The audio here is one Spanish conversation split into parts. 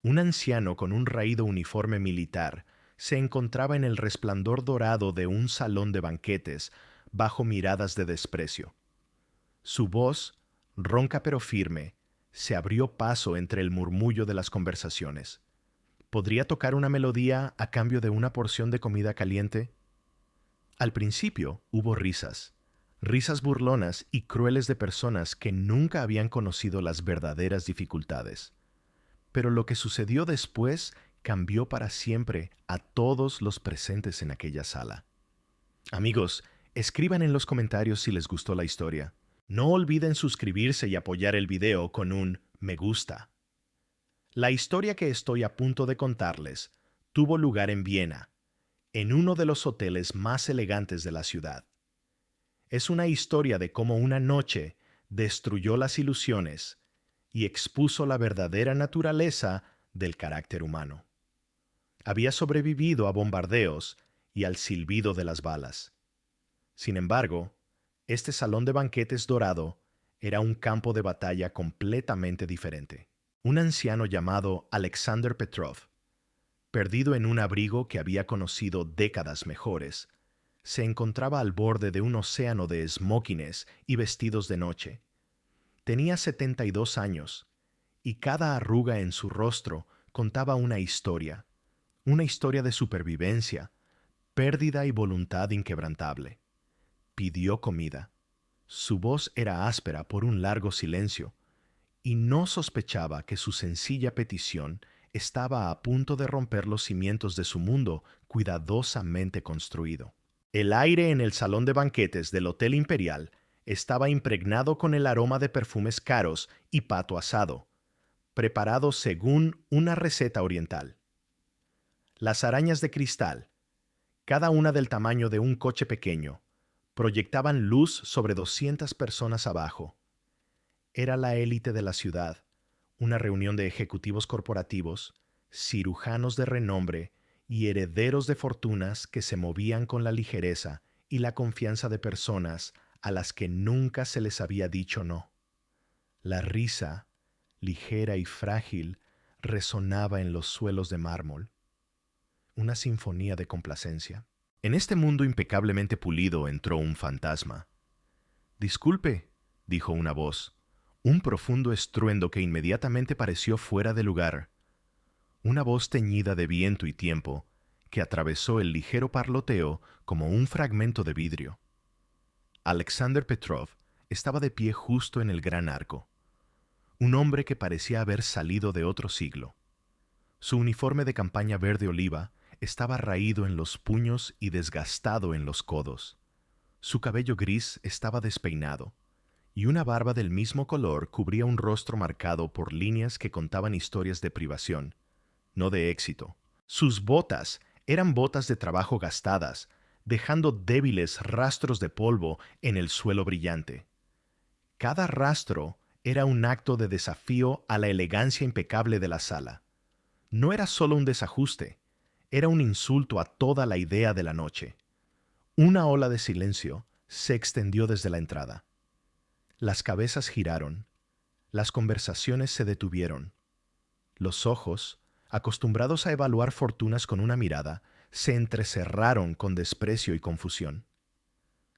Un anciano con un raído uniforme militar se encontraba en el resplandor dorado de un salón de banquetes bajo miradas de desprecio. Su voz, ronca pero firme, se abrió paso entre el murmullo de las conversaciones. ¿Podría tocar una melodía a cambio de una porción de comida caliente? Al principio hubo risas, risas burlonas y crueles de personas que nunca habían conocido las verdaderas dificultades. Pero lo que sucedió después cambió para siempre a todos los presentes en aquella sala. Amigos, escriban en los comentarios si les gustó la historia. No olviden suscribirse y apoyar el video con un me gusta. La historia que estoy a punto de contarles tuvo lugar en Viena, en uno de los hoteles más elegantes de la ciudad. Es una historia de cómo una noche destruyó las ilusiones y expuso la verdadera naturaleza del carácter humano. Había sobrevivido a bombardeos y al silbido de las balas. Sin embargo, este salón de banquetes dorado era un campo de batalla completamente diferente. Un anciano llamado Alexander Petrov, perdido en un abrigo que había conocido décadas mejores, se encontraba al borde de un océano de esmóquines y vestidos de noche. Tenía 72 años, y cada arruga en su rostro contaba una historia de supervivencia, pérdida y voluntad inquebrantable. Pidió comida. Su voz era áspera por un largo silencio, y no sospechaba que su sencilla petición estaba a punto de romper los cimientos de su mundo cuidadosamente construido. El aire en el salón de banquetes del Hotel Imperial estaba impregnado con el aroma de perfumes caros y pato asado, preparado según una receta oriental. Las arañas de cristal, cada una del tamaño de un coche pequeño, proyectaban luz sobre 200 personas abajo. Era la élite de la ciudad, una reunión de ejecutivos corporativos, cirujanos de renombre y herederos de fortunas que se movían con la ligereza y la confianza de personas a las que nunca se les había dicho no. La risa, ligera y frágil, resonaba en los suelos de mármol, una sinfonía de complacencia. En este mundo impecablemente pulido entró un fantasma. «Disculpe», dijo una voz, un profundo estruendo que inmediatamente pareció fuera de lugar. Una voz teñida de viento y tiempo, que atravesó el ligero parloteo como un fragmento de vidrio. Alexander Petrov estaba de pie justo en el gran arco, un hombre que parecía haber salido de otro siglo. Su uniforme de campaña verde oliva estaba raído en los puños y desgastado en los codos. Su cabello gris estaba despeinado, y una barba del mismo color cubría un rostro marcado por líneas que contaban historias de privación, no de éxito. Sus botas eran botas de trabajo gastadas, dejando débiles rastros de polvo en el suelo brillante. Cada rastro era un acto de desafío a la elegancia impecable de la sala. No era solo un desajuste, era un insulto a toda la idea de la noche. Una ola de silencio se extendió desde la entrada. Las cabezas giraron, las conversaciones se detuvieron. Los ojos, acostumbrados a evaluar fortunas con una mirada, se entrecerraron con desprecio y confusión.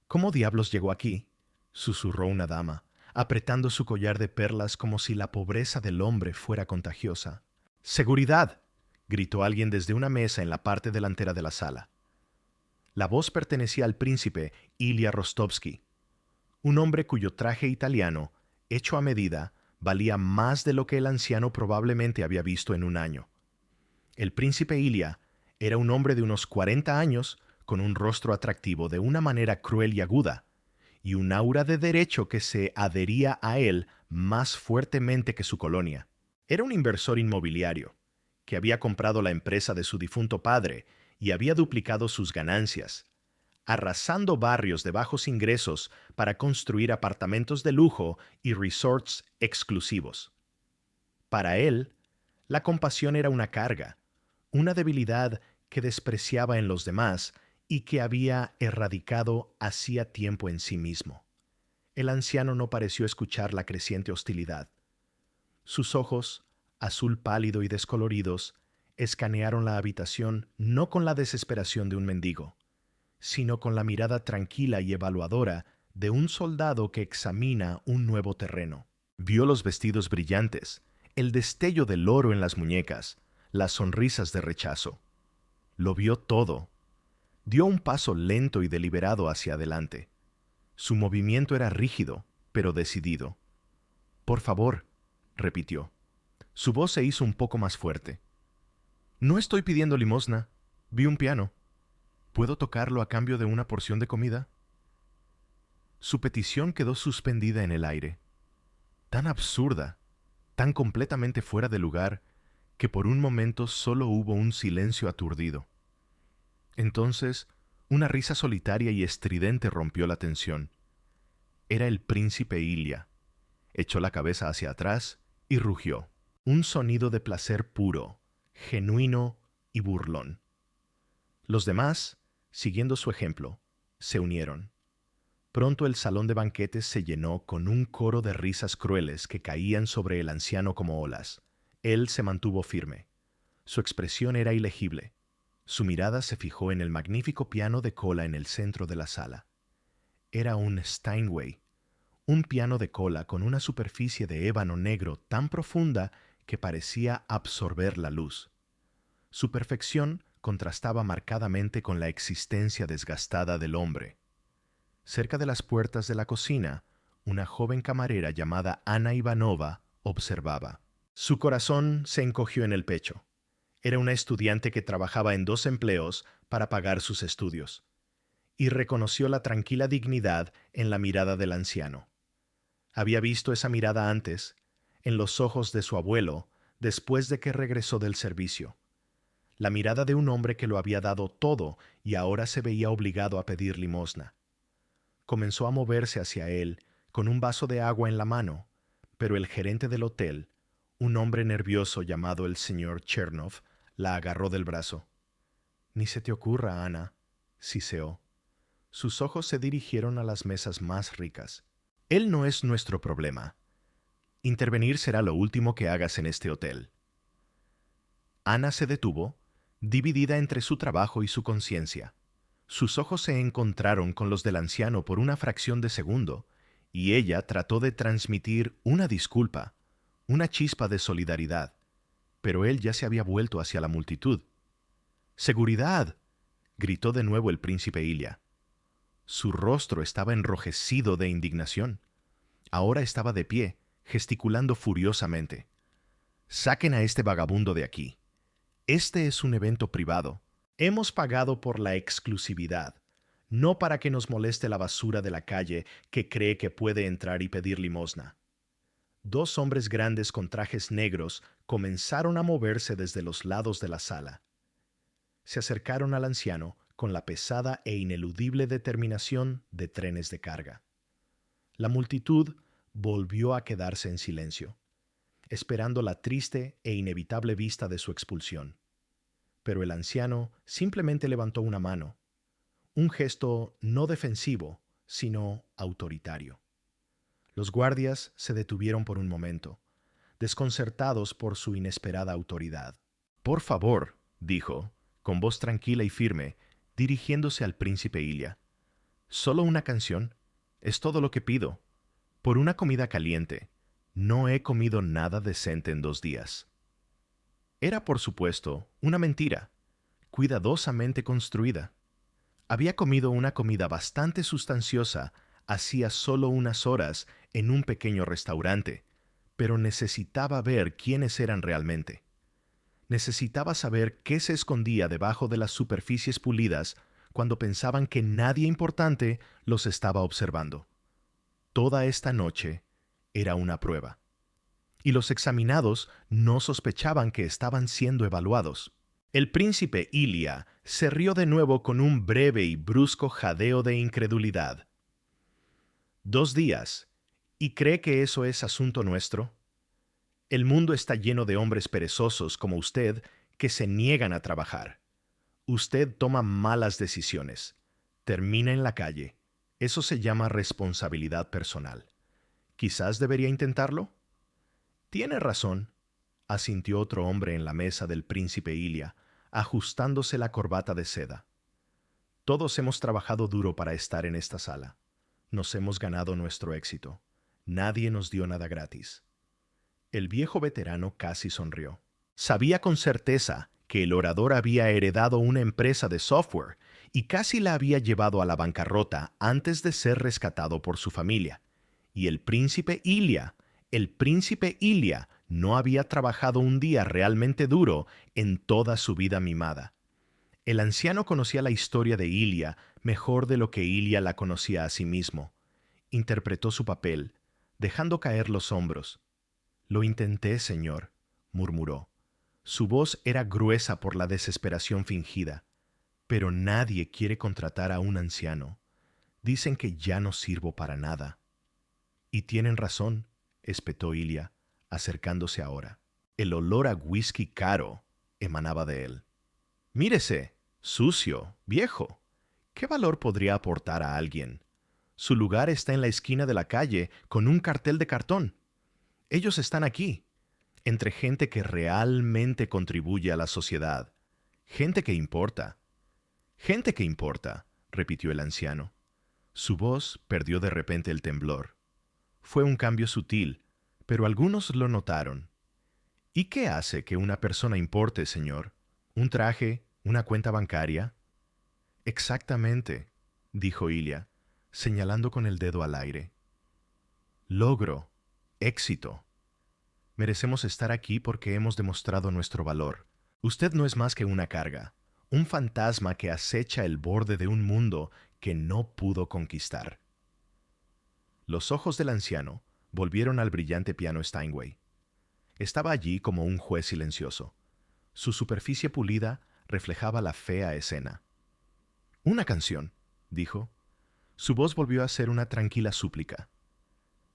¿Cómo diablos llegó aquí?, susurró una dama, apretando su collar de perlas como si la pobreza del hombre fuera contagiosa. «¡Seguridad!», gritó alguien desde una mesa en la parte delantera de la sala. La voz pertenecía al príncipe Ilya Rostovsky, un hombre cuyo traje italiano, hecho a medida, valía más de lo que el anciano probablemente había visto en un año. El príncipe Ilya era un hombre de unos 40 años, con un rostro atractivo de una manera cruel y aguda, y un aura de derecho que se adhería a él más fuertemente que su colonia. Era un inversor inmobiliario, que había comprado la empresa de su difunto padre y había duplicado sus ganancias, arrasando barrios de bajos ingresos para construir apartamentos de lujo y resorts exclusivos. Para él, la compasión era una carga, una debilidad que despreciaba en los demás y que había erradicado hacía tiempo en sí mismo. El anciano no pareció escuchar la creciente hostilidad. Sus ojos, azul pálido y descoloridos, escanearon la habitación no con la desesperación de un mendigo, sino con la mirada tranquila y evaluadora de un soldado que examina un nuevo terreno. Vio los vestidos brillantes, el destello del oro en las muñecas, las sonrisas de rechazo. Lo vio todo. Dio un paso lento y deliberado hacia adelante. Su movimiento era rígido, pero decidido. «Por favor», repitió. Su voz se hizo un poco más fuerte. «No estoy pidiendo limosna. Vi un piano. ¿Puedo tocarlo a cambio de una porción de comida?» Su petición quedó suspendida en el aire. Tan absurda, tan completamente fuera de lugar, que por un momento solo hubo un silencio aturdido. Entonces, una risa solitaria y estridente rompió la tensión. Era el príncipe Ilia. Echó la cabeza hacia atrás y rugió. Un sonido de placer puro, genuino y burlón. Los demás, siguiendo su ejemplo, se unieron. Pronto el salón de banquetes se llenó con un coro de risas crueles que caían sobre el anciano como olas. Él se mantuvo firme. Su expresión era ilegible. Su mirada se fijó en el magnífico piano de cola en el centro de la sala. Era un Steinway, un piano de cola con una superficie de ébano negro tan profunda que parecía absorber la luz. Su perfección contrastaba marcadamente con la existencia desgastada del hombre. Cerca de las puertas de la cocina, una joven camarera llamada Ana Ivanova observaba. Su corazón se encogió en el pecho. Era una estudiante que trabajaba en 2 empleos para pagar sus estudios, y reconoció la tranquila dignidad en la mirada del anciano. Había visto esa mirada antes, en los ojos de su abuelo, después de que regresó del servicio. La mirada de un hombre que lo había dado todo y ahora se veía obligado a pedir limosna. Comenzó a moverse hacia él, con un vaso de agua en la mano, pero el gerente del hotel, un hombre nervioso llamado el señor Chernov, la agarró del brazo. «Ni se te ocurra, Ana», siseó. Sus ojos se dirigieron a las mesas más ricas. «Él no es nuestro problema. Intervenir será lo último que hagas en este hotel». Ana se detuvo, dividida entre su trabajo y su conciencia. Sus ojos se encontraron con los del anciano por una fracción de segundo, y ella trató de transmitir una disculpa, una chispa de solidaridad, pero él ya se había vuelto hacia la multitud. «¡Seguridad!», gritó de nuevo el príncipe Ilia. Su rostro estaba enrojecido de indignación. Ahora estaba de pie, gesticulando furiosamente. «Saquen a este vagabundo de aquí. Este es un evento privado. Hemos pagado por la exclusividad, no para que nos moleste la basura de la calle que cree que puede entrar y pedir limosna». 2 hombres grandes con trajes negros comenzaron a moverse desde los lados de la sala. Se acercaron al anciano con la pesada e ineludible determinación de trenes de carga. La multitud volvió a quedarse en silencio, esperando la triste e inevitable vista de su expulsión. Pero el anciano simplemente levantó una mano, un gesto no defensivo, sino autoritario. Los guardias se detuvieron por un momento, desconcertados por su inesperada autoridad. «Por favor», dijo, con voz tranquila y firme, dirigiéndose al príncipe Ilia. «Solo una canción. Es todo lo que pido. Por una comida caliente. No he comido nada decente en 2 días». Era, por supuesto, una mentira, cuidadosamente construida. Había comido una comida bastante sustanciosa hacía solo unas horas en un pequeño restaurante, pero necesitaba ver quiénes eran realmente. Necesitaba saber qué se escondía debajo de las superficies pulidas cuando pensaban que nadie importante los estaba observando. Toda esta noche era una prueba. Y los examinados no sospechaban que estaban siendo evaluados. El príncipe Ilia se rió de nuevo con un breve y brusco jadeo de incredulidad. «2 días, ¿y cree que eso es asunto nuestro? El mundo está lleno de hombres perezosos como usted que se niegan a trabajar. Usted toma malas decisiones. Termina en la calle. Eso se llama responsabilidad personal. ¿Quizás debería intentarlo?» «Tiene razón. asintió otro hombre en la mesa del príncipe Ilia, ajustándose la corbata de seda. Todos hemos trabajado duro para estar en esta sala. Nos hemos ganado nuestro éxito. Nadie nos dio nada gratis. El viejo veterano casi sonrió. Sabía con certeza que el orador había heredado una empresa de software y casi la había llevado a la bancarrota antes de ser rescatado por su familia. Y el príncipe Ilia no había trabajado un día realmente duro en toda su vida mimada. El anciano conocía la historia de Ilia mejor de lo que Ilia la conocía a sí mismo. Interpretó su papel, dejando caer los hombros. «Lo intenté, señor», murmuró. Su voz era gruesa por la desesperación fingida. «Pero nadie quiere contratar a un anciano. Dicen que ya no sirvo para nada». «Y tienen razón», espetó Ilia, acercándose ahora. El olor a whisky caro emanaba de él. «Mírese, sucio, viejo. ¿Qué valor podría aportar a alguien? Su lugar está en la esquina de la calle con un cartel de cartón. Ellos están aquí, entre gente que realmente contribuye a la sociedad. Gente que importa». «Gente que importa», repitió el anciano. Su voz perdió de repente el temblor. Fue un cambio sutil, pero algunos lo notaron. «¿Y qué hace que una persona importe, señor? ¿Un traje? ¿Una cuenta bancaria?» «Exactamente», dijo Ilia, señalando con el dedo al aire. «Logro, éxito. Merecemos estar aquí porque hemos demostrado nuestro valor. Usted no es más que una carga, un fantasma que acecha el borde de un mundo que no pudo conquistar». Los ojos del anciano volvieron al brillante piano Steinway. Estaba allí como un juez silencioso. Su superficie pulida reflejaba la fea escena. «Una canción», dijo. Su voz volvió a ser una tranquila súplica.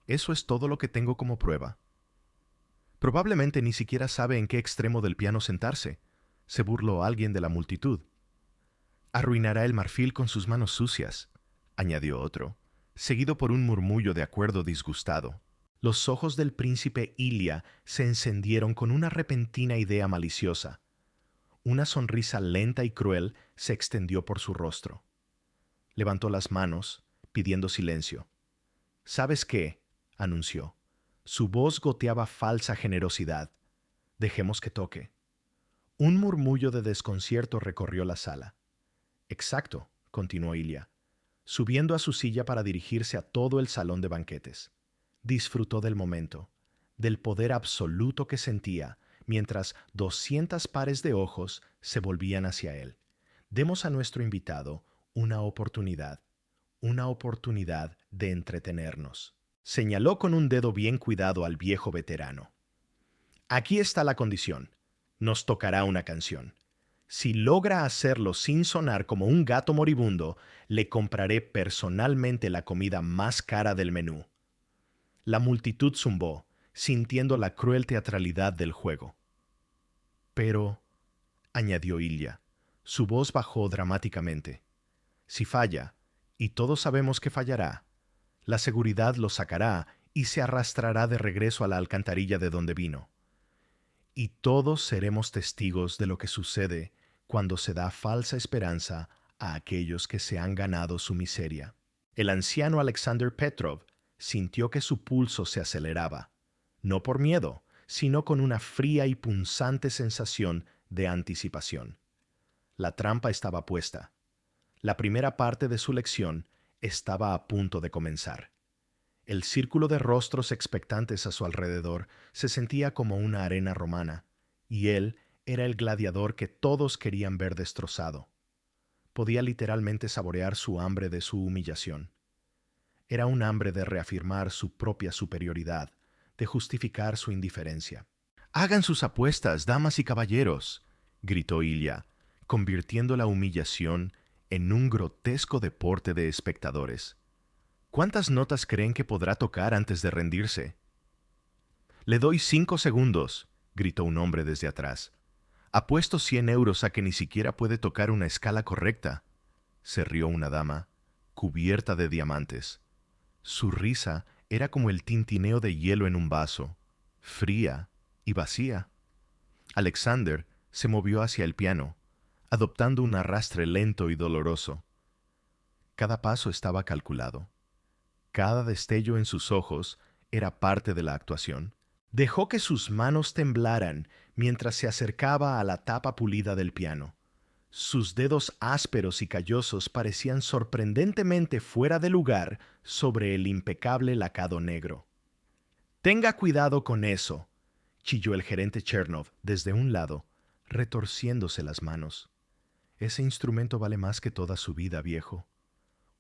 «Eso es todo lo que tengo como prueba». Probablemente ni siquiera sabe en qué extremo del piano sentarse, se burló alguien de la multitud. «Arruinará el marfil con sus manos sucias», añadió otro, seguido por un murmullo de acuerdo disgustado. Los ojos del príncipe Ilia se encendieron con una repentina idea maliciosa. Una sonrisa lenta y cruel se extendió por su rostro. Levantó las manos, pidiendo silencio. «¿Sabes qué?», anunció. Su voz goteaba falsa generosidad. «Dejemos que toque». Un murmullo de desconcierto recorrió la sala. «Exacto», continuó Ilia, subiendo a su silla para dirigirse a todo el salón de banquetes. Disfrutó del momento, del poder absoluto que sentía, mientras 200 pares de ojos se volvían hacia él. Demos a nuestro invitado una oportunidad de entretenernos. Señaló con un dedo bien cuidado al viejo veterano. «Aquí está la condición. Nos tocará una canción. Si logra hacerlo sin sonar como un gato moribundo, le compraré personalmente la comida más cara del menú». La multitud zumbó, sintiendo la cruel teatralidad del juego. «Pero», añadió Ilia, su voz bajó dramáticamente, «si falla, y todos sabemos que fallará, la seguridad lo sacará y se arrastrará de regreso a la alcantarilla de donde vino. Y todos seremos testigos de lo que sucede cuando se da falsa esperanza a aquellos que se han ganado su miseria». El anciano Alexander Petrov sintió que su pulso se aceleraba, no por miedo, sino con una fría y punzante sensación de anticipación. La trampa estaba puesta. La primera parte de su lección estaba a punto de comenzar. El círculo de rostros expectantes a su alrededor se sentía como una arena romana, y él era el gladiador que todos querían ver destrozado. Podía literalmente saborear su hambre de su humillación. Era un hambre de reafirmar su propia superioridad, de justificar su indiferencia. «Hagan sus apuestas, damas y caballeros», gritó Ilia, convirtiendo la humillación en un grotesco deporte de espectadores. «¿Cuántas notas creen que podrá tocar antes de rendirse?» «Le doy 5 segundos», gritó un hombre desde atrás. «Apuesto 100 euros a que ni siquiera puede tocar una escala correcta», se rió una dama, cubierta de diamantes. Su risa era como el tintineo de hielo en un vaso, fría y vacía. Alexander se movió hacia el piano, adoptando un arrastre lento y doloroso. Cada paso estaba calculado. Cada destello en sus ojos era parte de la actuación. Dejó que sus manos temblaran mientras se acercaba a la tapa pulida del piano. Sus dedos ásperos y callosos parecían sorprendentemente fuera de lugar sobre el impecable lacado negro. «Tenga cuidado con eso», chilló el gerente Chernov desde un lado, retorciéndose las manos. «Ese instrumento vale más que toda su vida, viejo».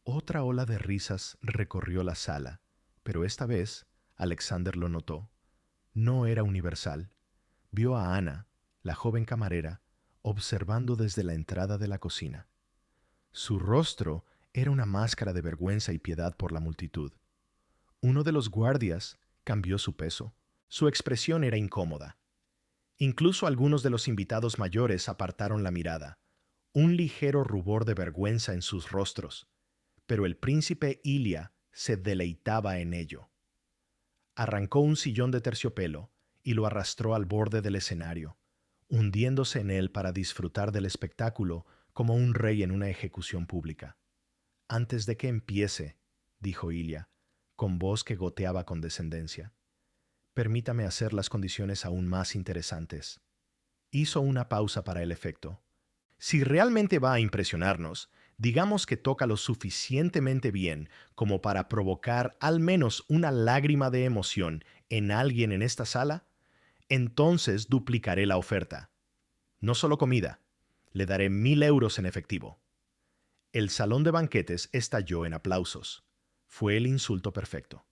Otra ola de risas recorrió la sala, pero esta vez Alexander lo notó. No era universal. Vio a Ana, la joven camarera, observando desde la entrada de la cocina. Su rostro era una máscara de vergüenza y piedad por la multitud. Uno de los guardias cambió su peso. Su expresión era incómoda. Incluso algunos de los invitados mayores apartaron la mirada, un ligero rubor de vergüenza en sus rostros, pero el príncipe Ilia se deleitaba en ello. Arrancó un sillón de terciopelo y lo arrastró al borde del escenario, hundiéndose en él para disfrutar del espectáculo como un rey en una ejecución pública. «Antes de que empiece», dijo Ilia, con voz que goteaba con descendencia, «permítame hacer las condiciones aún más interesantes». Hizo una pausa para el efecto. «Si realmente va a impresionarnos, digamos que toca lo suficientemente bien como para provocar al menos una lágrima de emoción en alguien en esta sala, entonces duplicaré la oferta. No solo comida, le daré 1.000 euros en efectivo». El salón de banquetes estalló en aplausos. Fue el insulto perfecto.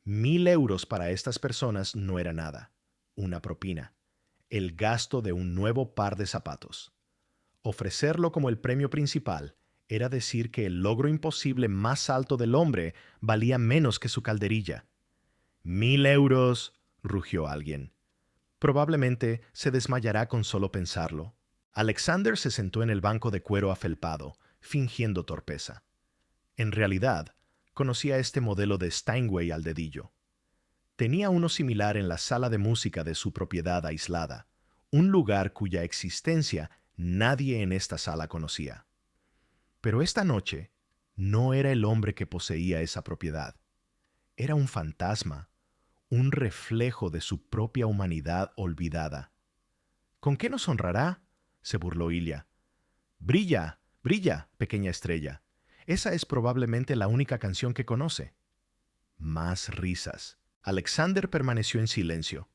1.000 euros para estas personas no era nada. Una propina. El gasto de un nuevo par de zapatos. Ofrecerlo como el premio principal era decir que el logro imposible más alto del hombre valía menos que su calderilla. «¡1.000 euros!», rugió alguien. Probablemente se desmayará con solo pensarlo. Alexander se sentó en el banco de cuero afelpado, fingiendo torpeza. En realidad, conocía este modelo de Steinway al dedillo. Tenía uno similar en la sala de música de su propiedad aislada, un lugar cuya existencia nadie en esta sala conocía. Pero esta noche no era el hombre que poseía esa propiedad. Era un fantasma, un reflejo de su propia humanidad olvidada. «¿Con qué nos honrará?», se burló Ilia. «Brilla, brilla, pequeña estrella. Esa es probablemente la única canción que conoce». Más risas. Alexander permaneció en silencio,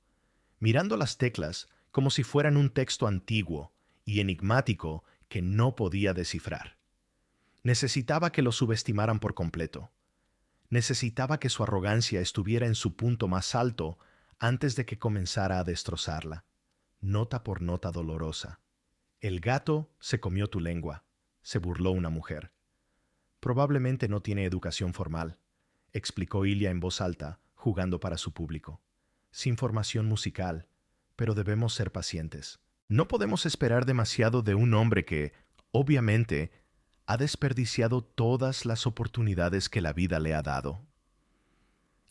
mirando las teclas como si fueran un texto antiguo y enigmático que no podía descifrar. Necesitaba que lo subestimaran por completo. Necesitaba que su arrogancia estuviera en su punto más alto antes de que comenzara a destrozarla, nota por nota dolorosa. «El gato se comió tu lengua», se burló una mujer. «Probablemente no tiene educación formal», explicó Ilia en voz alta, jugando para su público. «Sin formación musical, pero debemos ser pacientes. No podemos esperar demasiado de un hombre que, obviamente, ha desperdiciado todas las oportunidades que la vida le ha dado».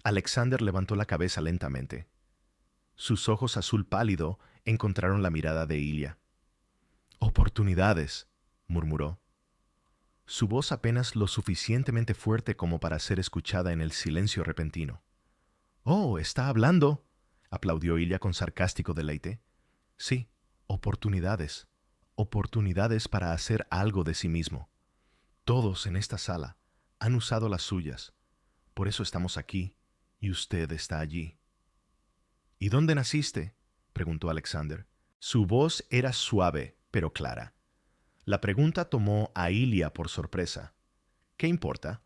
Alexander levantó la cabeza lentamente. Sus ojos azul pálido encontraron la mirada de Ilia. «Oportunidades», murmuró. Su voz apenas lo suficientemente fuerte como para ser escuchada en el silencio repentino. «Oh, está hablando», aplaudió Ilia con sarcástico deleite. «Sí, oportunidades. Oportunidades para hacer algo de sí mismo. Todos en esta sala han usado las suyas. Por eso estamos aquí, y usted está allí». «¿Y dónde naciste?», preguntó Alexander. Su voz era suave, pero clara. La pregunta tomó a Ilia por sorpresa. «¿Qué importa?».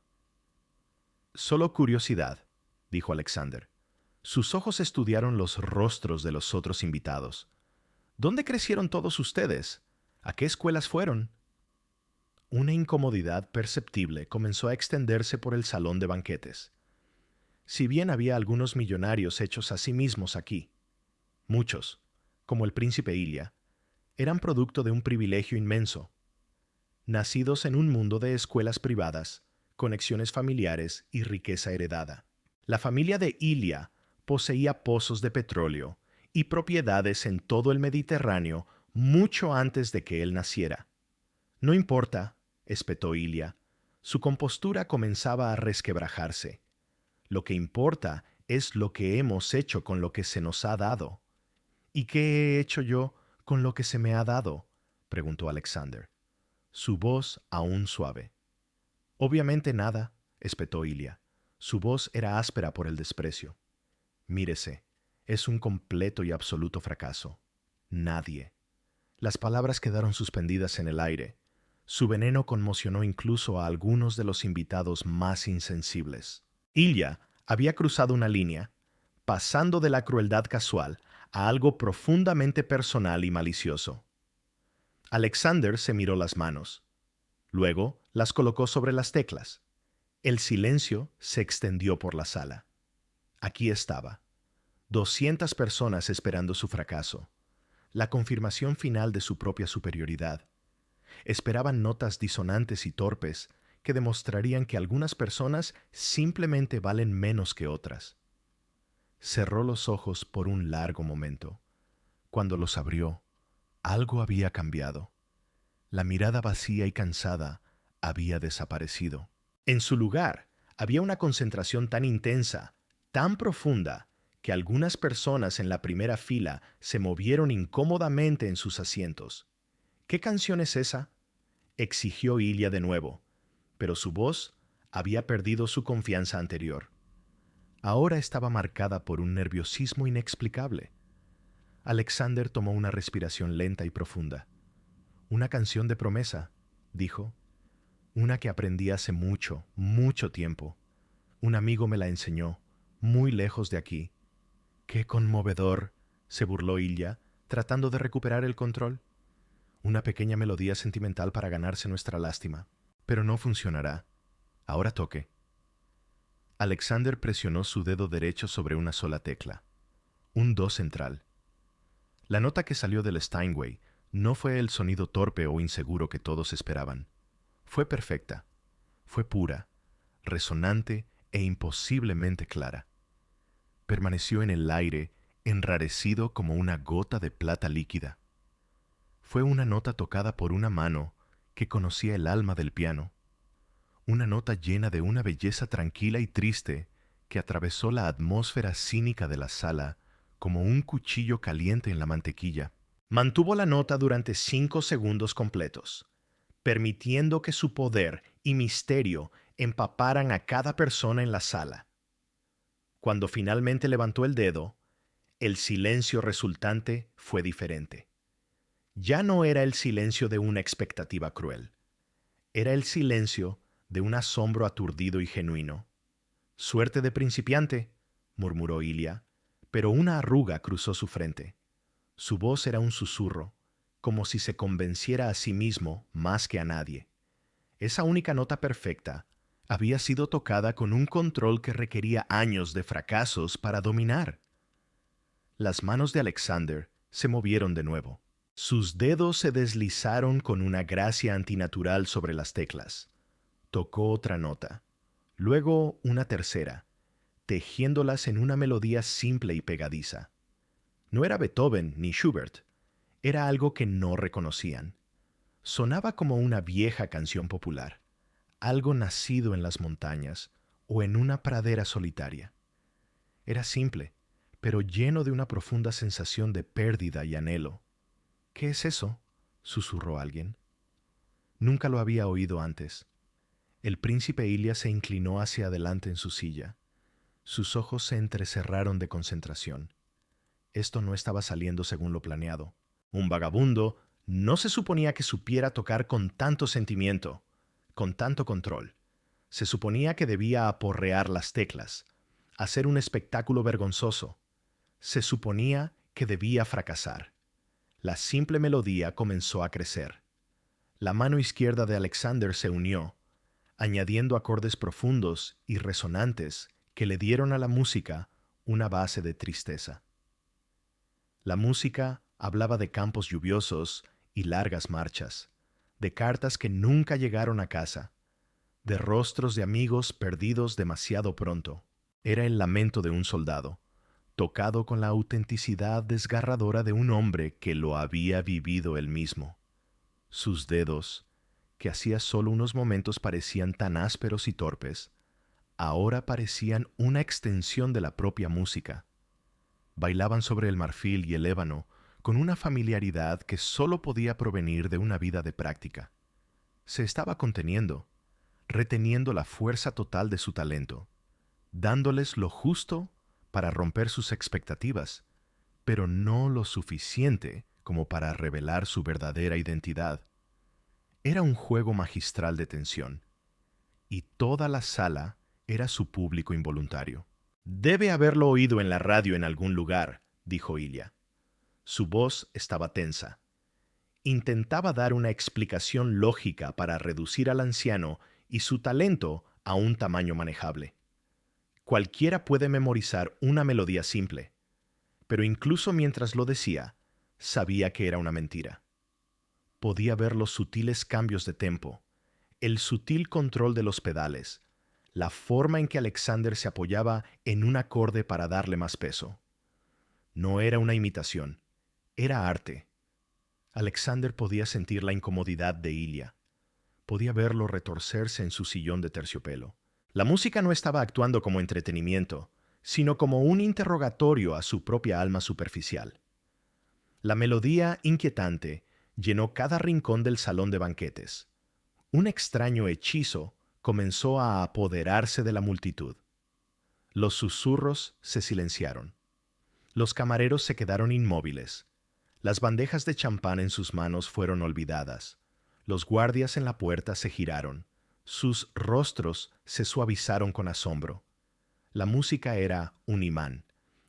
«Solo curiosidad», dijo Alexander. Sus ojos estudiaron los rostros de los otros invitados. «¿Dónde crecieron todos ustedes? ¿A qué escuelas fueron?». Una incomodidad perceptible comenzó a extenderse por el salón de banquetes. Si bien había algunos millonarios hechos a sí mismos aquí, muchos, como el príncipe Ilia, eran producto de un privilegio inmenso. Nacidos en un mundo de escuelas privadas, conexiones familiares y riqueza heredada. La familia de Ilia poseía pozos de petróleo y propiedades en todo el Mediterráneo mucho antes de que él naciera. No importa, espetó Ilia. Su compostura comenzaba a resquebrajarse. Lo que importa es lo que hemos hecho con lo que se nos ha dado. ¿Y qué he hecho yo con lo que se me ha dado?, preguntó Alexander, su voz aún suave. Obviamente nada, espetó Ilia. Su voz era áspera por el desprecio. Mírese, es un completo y absoluto fracaso. Nadie. Las palabras quedaron suspendidas en el aire. Su veneno conmocionó incluso a algunos de los invitados más insensibles. Ilia había cruzado una línea, pasando de la crueldad casual a algo profundamente personal y malicioso. Alexander se miró las manos. Luego las colocó sobre las teclas. El silencio se extendió por la sala. Aquí estaba, 200 personas esperando su fracaso, la confirmación final de su propia superioridad. Esperaban notas disonantes y torpes que demostrarían que algunas personas simplemente valen menos que otras. Cerró los ojos por un largo momento. Cuando los abrió, algo había cambiado. La mirada vacía y cansada había desaparecido. En su lugar, había una concentración tan intensa, tan profunda, que algunas personas en la primera fila se movieron incómodamente en sus asientos. ¿Qué canción es esa?, exigió Ilia de nuevo, pero su voz había perdido su confianza anterior. Ahora estaba marcada por un nerviosismo inexplicable. Alexander tomó una respiración lenta y profunda. Una canción de promesa, dijo. Una que aprendí hace mucho, mucho tiempo. Un amigo me la enseñó, muy lejos de aquí. ¡Qué conmovedor!, se burló Ilia, tratando de recuperar el control. Una pequeña melodía sentimental para ganarse nuestra lástima. Pero no funcionará. Ahora toque. Alexander presionó su dedo derecho sobre una sola tecla. Un do central. La nota que salió del Steinway no fue el sonido torpe o inseguro que todos esperaban. Fue perfecta. Fue pura, resonante e imposiblemente clara. Permaneció en el aire, enrarecido como una gota de plata líquida. Fue una nota tocada por una mano que conocía el alma del piano. Una nota llena de una belleza tranquila y triste que atravesó la atmósfera cínica de la sala como un cuchillo caliente en la mantequilla. Mantuvo la nota durante 5 segundos completos, permitiendo que su poder y misterio empaparan a cada persona en la sala. Cuando finalmente levantó el dedo, el silencio resultante fue diferente. Ya no era el silencio de una expectativa cruel. Era el silencio de un asombro aturdido y genuino. «Suerte de principiante», murmuró Ilia, pero una arruga cruzó su frente. Su voz era un susurro, como si se convenciera a sí mismo más que a nadie. Esa única nota perfecta había sido tocada con un control que requería años de fracasos para dominar. Las manos de Alexander se movieron de nuevo. Sus dedos se deslizaron con una gracia antinatural sobre las teclas. Tocó otra nota, luego una tercera, tejiéndolas en una melodía simple y pegadiza. No era Beethoven ni Schubert, era algo que no reconocían. Sonaba como una vieja canción popular, algo nacido en las montañas o en una pradera solitaria. Era simple, pero lleno de una profunda sensación de pérdida y anhelo. «¿Qué es eso?», susurró alguien. Nunca lo había oído antes. El príncipe Ilia se inclinó hacia adelante en su silla. Sus ojos se entrecerraron de concentración. Esto no estaba saliendo según lo planeado. Un vagabundo no se suponía que supiera tocar con tanto sentimiento, con tanto control. Se suponía que debía aporrear las teclas, hacer un espectáculo vergonzoso. Se suponía que debía fracasar. La simple melodía comenzó a crecer. La mano izquierda de Alexander se unió, añadiendo acordes profundos y resonantes que le dieron a la música una base de tristeza. La música hablaba de campos lluviosos y largas marchas, de cartas que nunca llegaron a casa, de rostros de amigos perdidos demasiado pronto. Era el lamento de un soldado, tocado con la autenticidad desgarradora de un hombre que lo había vivido él mismo. Sus dedos, que hacía solo unos momentos parecían tan ásperos y torpes, ahora parecían una extensión de la propia música. Bailaban sobre el marfil y el ébano con una familiaridad que sólo podía provenir de una vida de práctica. Se estaba conteniendo, reteniendo la fuerza total de su talento, dándoles lo justo para romper sus expectativas, pero no lo suficiente como para revelar su verdadera identidad. Era un juego magistral de tensión, y toda la sala era su público involuntario. Debe haberlo oído en la radio en algún lugar, dijo Ilya. Su voz estaba tensa. Intentaba dar una explicación lógica para reducir al anciano y su talento a un tamaño manejable. Cualquiera puede memorizar una melodía simple, pero incluso mientras lo decía, sabía que era una mentira. Podía ver los sutiles cambios de tempo, el sutil control de los pedales, la forma en que Alexander se apoyaba en un acorde para darle más peso. No era una imitación, era arte. Alexander podía sentir la incomodidad de Ilya. Podía verlo retorcerse en su sillón de terciopelo. La música no estaba actuando como entretenimiento, sino como un interrogatorio a su propia alma superficial. La melodía inquietante llenó cada rincón del salón de banquetes. Un extraño hechizo comenzó a apoderarse de la multitud. Los susurros se silenciaron. Los camareros se quedaron inmóviles. Las bandejas de champán en sus manos fueron olvidadas. Los guardias en la puerta se giraron. Sus rostros se suavizaron con asombro. La música era un imán,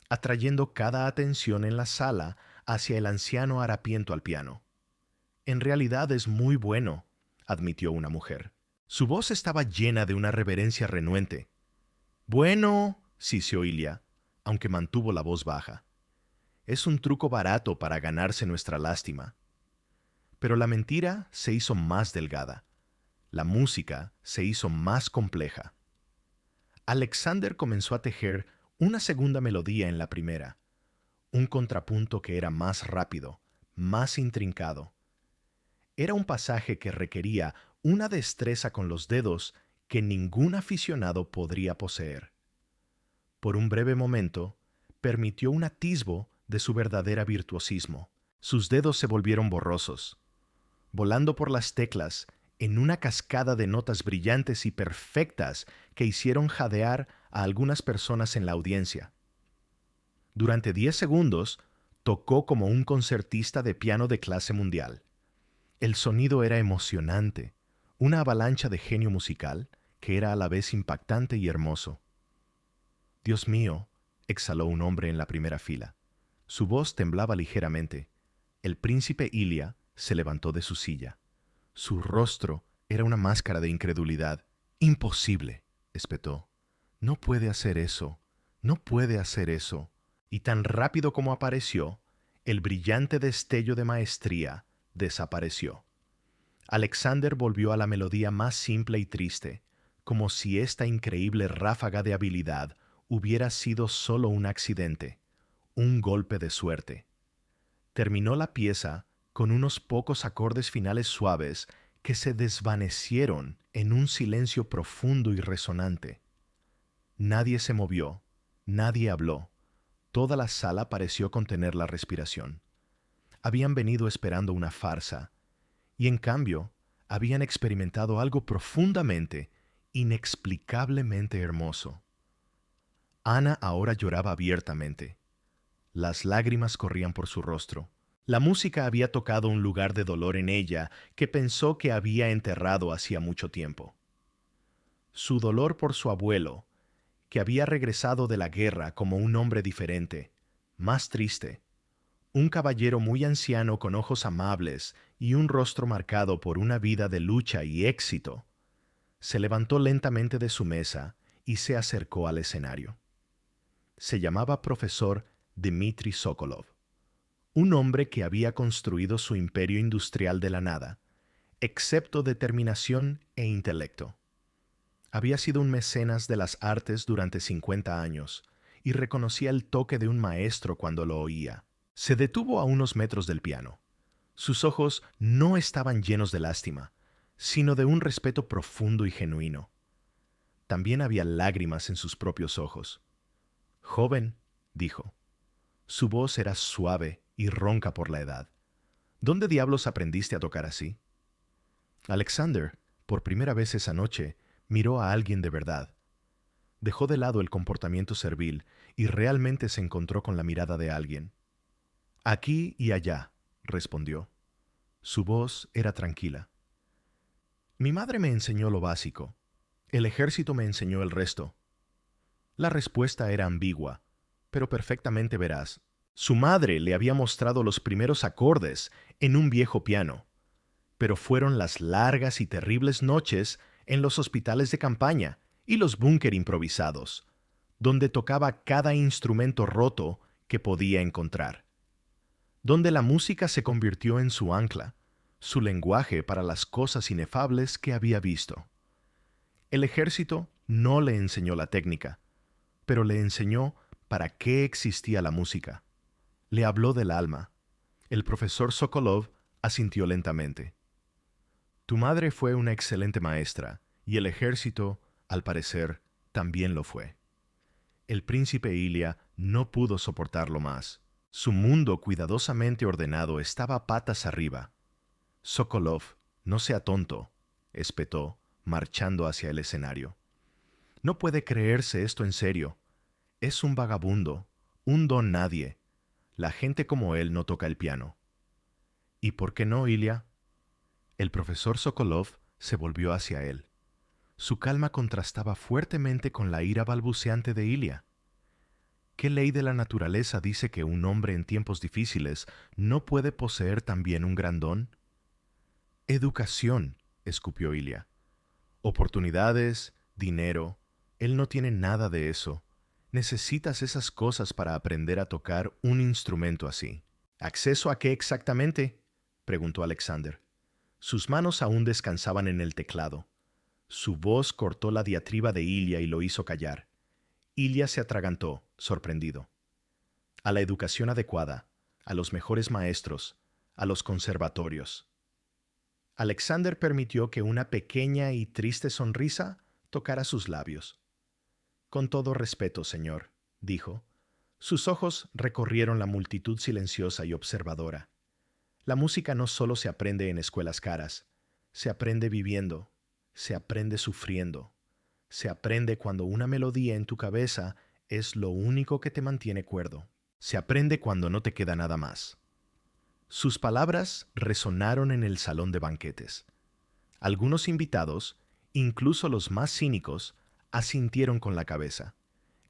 atrayendo cada atención en la sala hacia el anciano harapiento al piano. En realidad es muy bueno, admitió una mujer. Su voz estaba llena de una reverencia renuente. Bueno, siseó Ilya, aunque mantuvo la voz baja. Es un truco barato para ganarse nuestra lástima. Pero la mentira se hizo más delgada. La música se hizo más compleja. Alexander comenzó a tejer una segunda melodía en la primera, un contrapunto que era más rápido, más intrincado. Era un pasaje que requería una destreza con los dedos que ningún aficionado podría poseer. Por un breve momento, permitió un atisbo de su verdadera virtuosismo. Sus dedos se volvieron borrosos, volando por las teclas en una cascada de notas brillantes y perfectas que hicieron jadear a algunas personas en la audiencia. Durante 10 segundos, tocó como un concertista de piano de clase mundial. El sonido era emocionante, una avalancha de genio musical que era a la vez impactante y hermoso. «Dios mío», exhaló un hombre en la primera fila. Su voz temblaba ligeramente. El príncipe Ilya se levantó de su silla. Su rostro era una máscara de incredulidad. «Imposible», espetó. «No puede hacer eso. No puede hacer eso». Y tan rápido como apareció, el brillante destello de maestría desapareció. Alexander volvió a la melodía más simple y triste, como si esta increíble ráfaga de habilidad hubiera sido solo un accidente, un golpe de suerte. Terminó la pieza con unos pocos acordes finales suaves que se desvanecieron en un silencio profundo y resonante. Nadie se movió, nadie habló. Toda la sala pareció contener la respiración. Habían venido esperando una farsa, y en cambio habían experimentado algo profundamente, inexplicablemente hermoso. Ana ahora lloraba abiertamente. Las lágrimas corrían por su rostro. La música había tocado un lugar de dolor en ella que pensó que había enterrado hacía mucho tiempo. Su dolor por su abuelo, que había regresado de la guerra como un hombre diferente, más triste, un caballero muy anciano con ojos amables y un rostro marcado por una vida de lucha y éxito, se levantó lentamente de su mesa y se acercó al escenario. Se llamaba profesor Dmitri Sokolov, un hombre que había construido su imperio industrial de la nada, excepto determinación e intelecto. Había sido un mecenas de las artes durante 50 años y reconocía el toque de un maestro cuando lo oía. Se detuvo a unos metros del piano. Sus ojos no estaban llenos de lástima, sino de un respeto profundo y genuino. También había lágrimas en sus propios ojos. «Joven», dijo. Su voz era suave y ronca por la edad. «¿Dónde diablos aprendiste a tocar así?» Alexander, por primera vez esa noche, miró a alguien de verdad. Dejó de lado el comportamiento servil y realmente se encontró con la mirada de alguien. «Aquí y allá», respondió. Su voz era tranquila. «Mi madre me enseñó lo básico. El ejército me enseñó el resto». La respuesta era ambigua, pero perfectamente veraz. Su madre le había mostrado los primeros acordes en un viejo piano, pero fueron las largas y terribles noches en los hospitales de campaña y los búnker improvisados, donde tocaba cada instrumento roto que podía encontrar, donde la música se convirtió en su ancla, su lenguaje para las cosas inefables que había visto. El ejército no le enseñó la técnica, pero le enseñó para qué existía la música. Le habló del alma. El profesor Sokolov asintió lentamente. «Tu madre fue una excelente maestra, y el ejército, al parecer, también lo fue». El príncipe Ilia no pudo soportarlo más. Su mundo cuidadosamente ordenado estaba patas arriba. «Sokolov, no sea tonto», espetó, marchando hacia el escenario. «No puede creerse esto en serio. Es un vagabundo, un don nadie. La gente como él no toca el piano». «¿Y por qué no, Ilia?» El profesor Sokolov se volvió hacia él. Su calma contrastaba fuertemente con la ira balbuceante de Ilia. ¿Qué ley de la naturaleza dice que un hombre en tiempos difíciles no puede poseer también un gran don? «Educación», escupió Ilia. «Oportunidades, dinero. Él no tiene nada de eso. Necesitas esas cosas para aprender a tocar un instrumento así». «¿Acceso a qué exactamente?», preguntó Alexander. Sus manos aún descansaban en el teclado. Su voz cortó la diatriba de Ilia y lo hizo callar. Ilia se atragantó, sorprendido. «A la educación adecuada, a los mejores maestros, a los conservatorios». Alexander permitió que una pequeña y triste sonrisa tocara sus labios. «Con todo respeto, señor», dijo. Sus ojos recorrieron la multitud silenciosa y observadora. «La música no solo se aprende en escuelas caras, se aprende viviendo, se aprende sufriendo, se aprende cuando una melodía en tu cabeza es lo único que te mantiene cuerdo, se aprende cuando no te queda nada más». Sus palabras resonaron en el salón de banquetes. Algunos invitados, incluso los más cínicos, asintieron con la cabeza.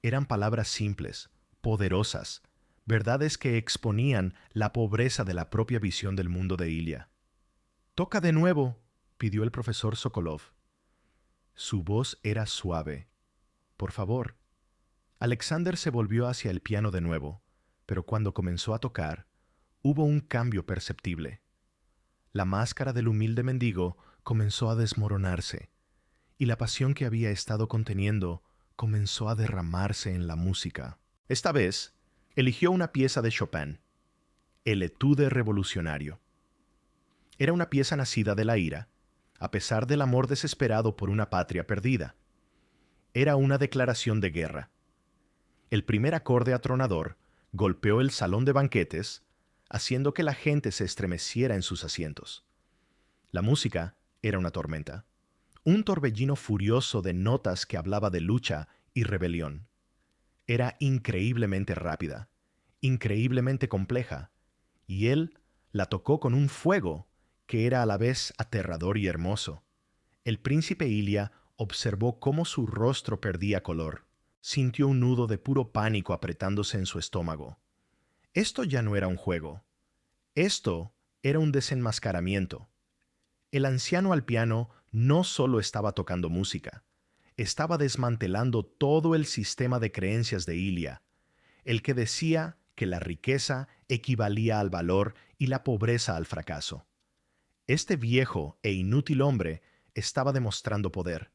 Eran palabras simples, poderosas, verdades que exponían la pobreza de la propia visión del mundo de Ilia. «Toca de nuevo», pidió el profesor Sokolov. Su voz era suave. «Por favor». Alexander se volvió hacia el piano de nuevo, pero cuando comenzó a tocar, hubo un cambio perceptible. La máscara del humilde mendigo comenzó a desmoronarse, y la pasión que había estado conteniendo comenzó a derramarse en la música. Esta vez, eligió una pieza de Chopin, el Etude revolucionario. Era una pieza nacida de la ira, a pesar del amor desesperado por una patria perdida. Era una declaración de guerra. El primer acorde atronador golpeó el salón de banquetes, haciendo que la gente se estremeciera en sus asientos. La música era una tormenta, un torbellino furioso de notas que hablaba de lucha y rebelión. Era increíblemente rápida, increíblemente compleja, y él la tocó con un fuego que era a la vez aterrador y hermoso. El príncipe Ilia observó cómo su rostro perdía color. Sintió un nudo de puro pánico apretándose en su estómago. Esto ya no era un juego. Esto era un desenmascaramiento. El anciano al piano no solo estaba tocando música, estaba desmantelando todo el sistema de creencias de Ilia, el que decía que la riqueza equivalía al valor y la pobreza al fracaso. Este viejo e inútil hombre estaba demostrando poder,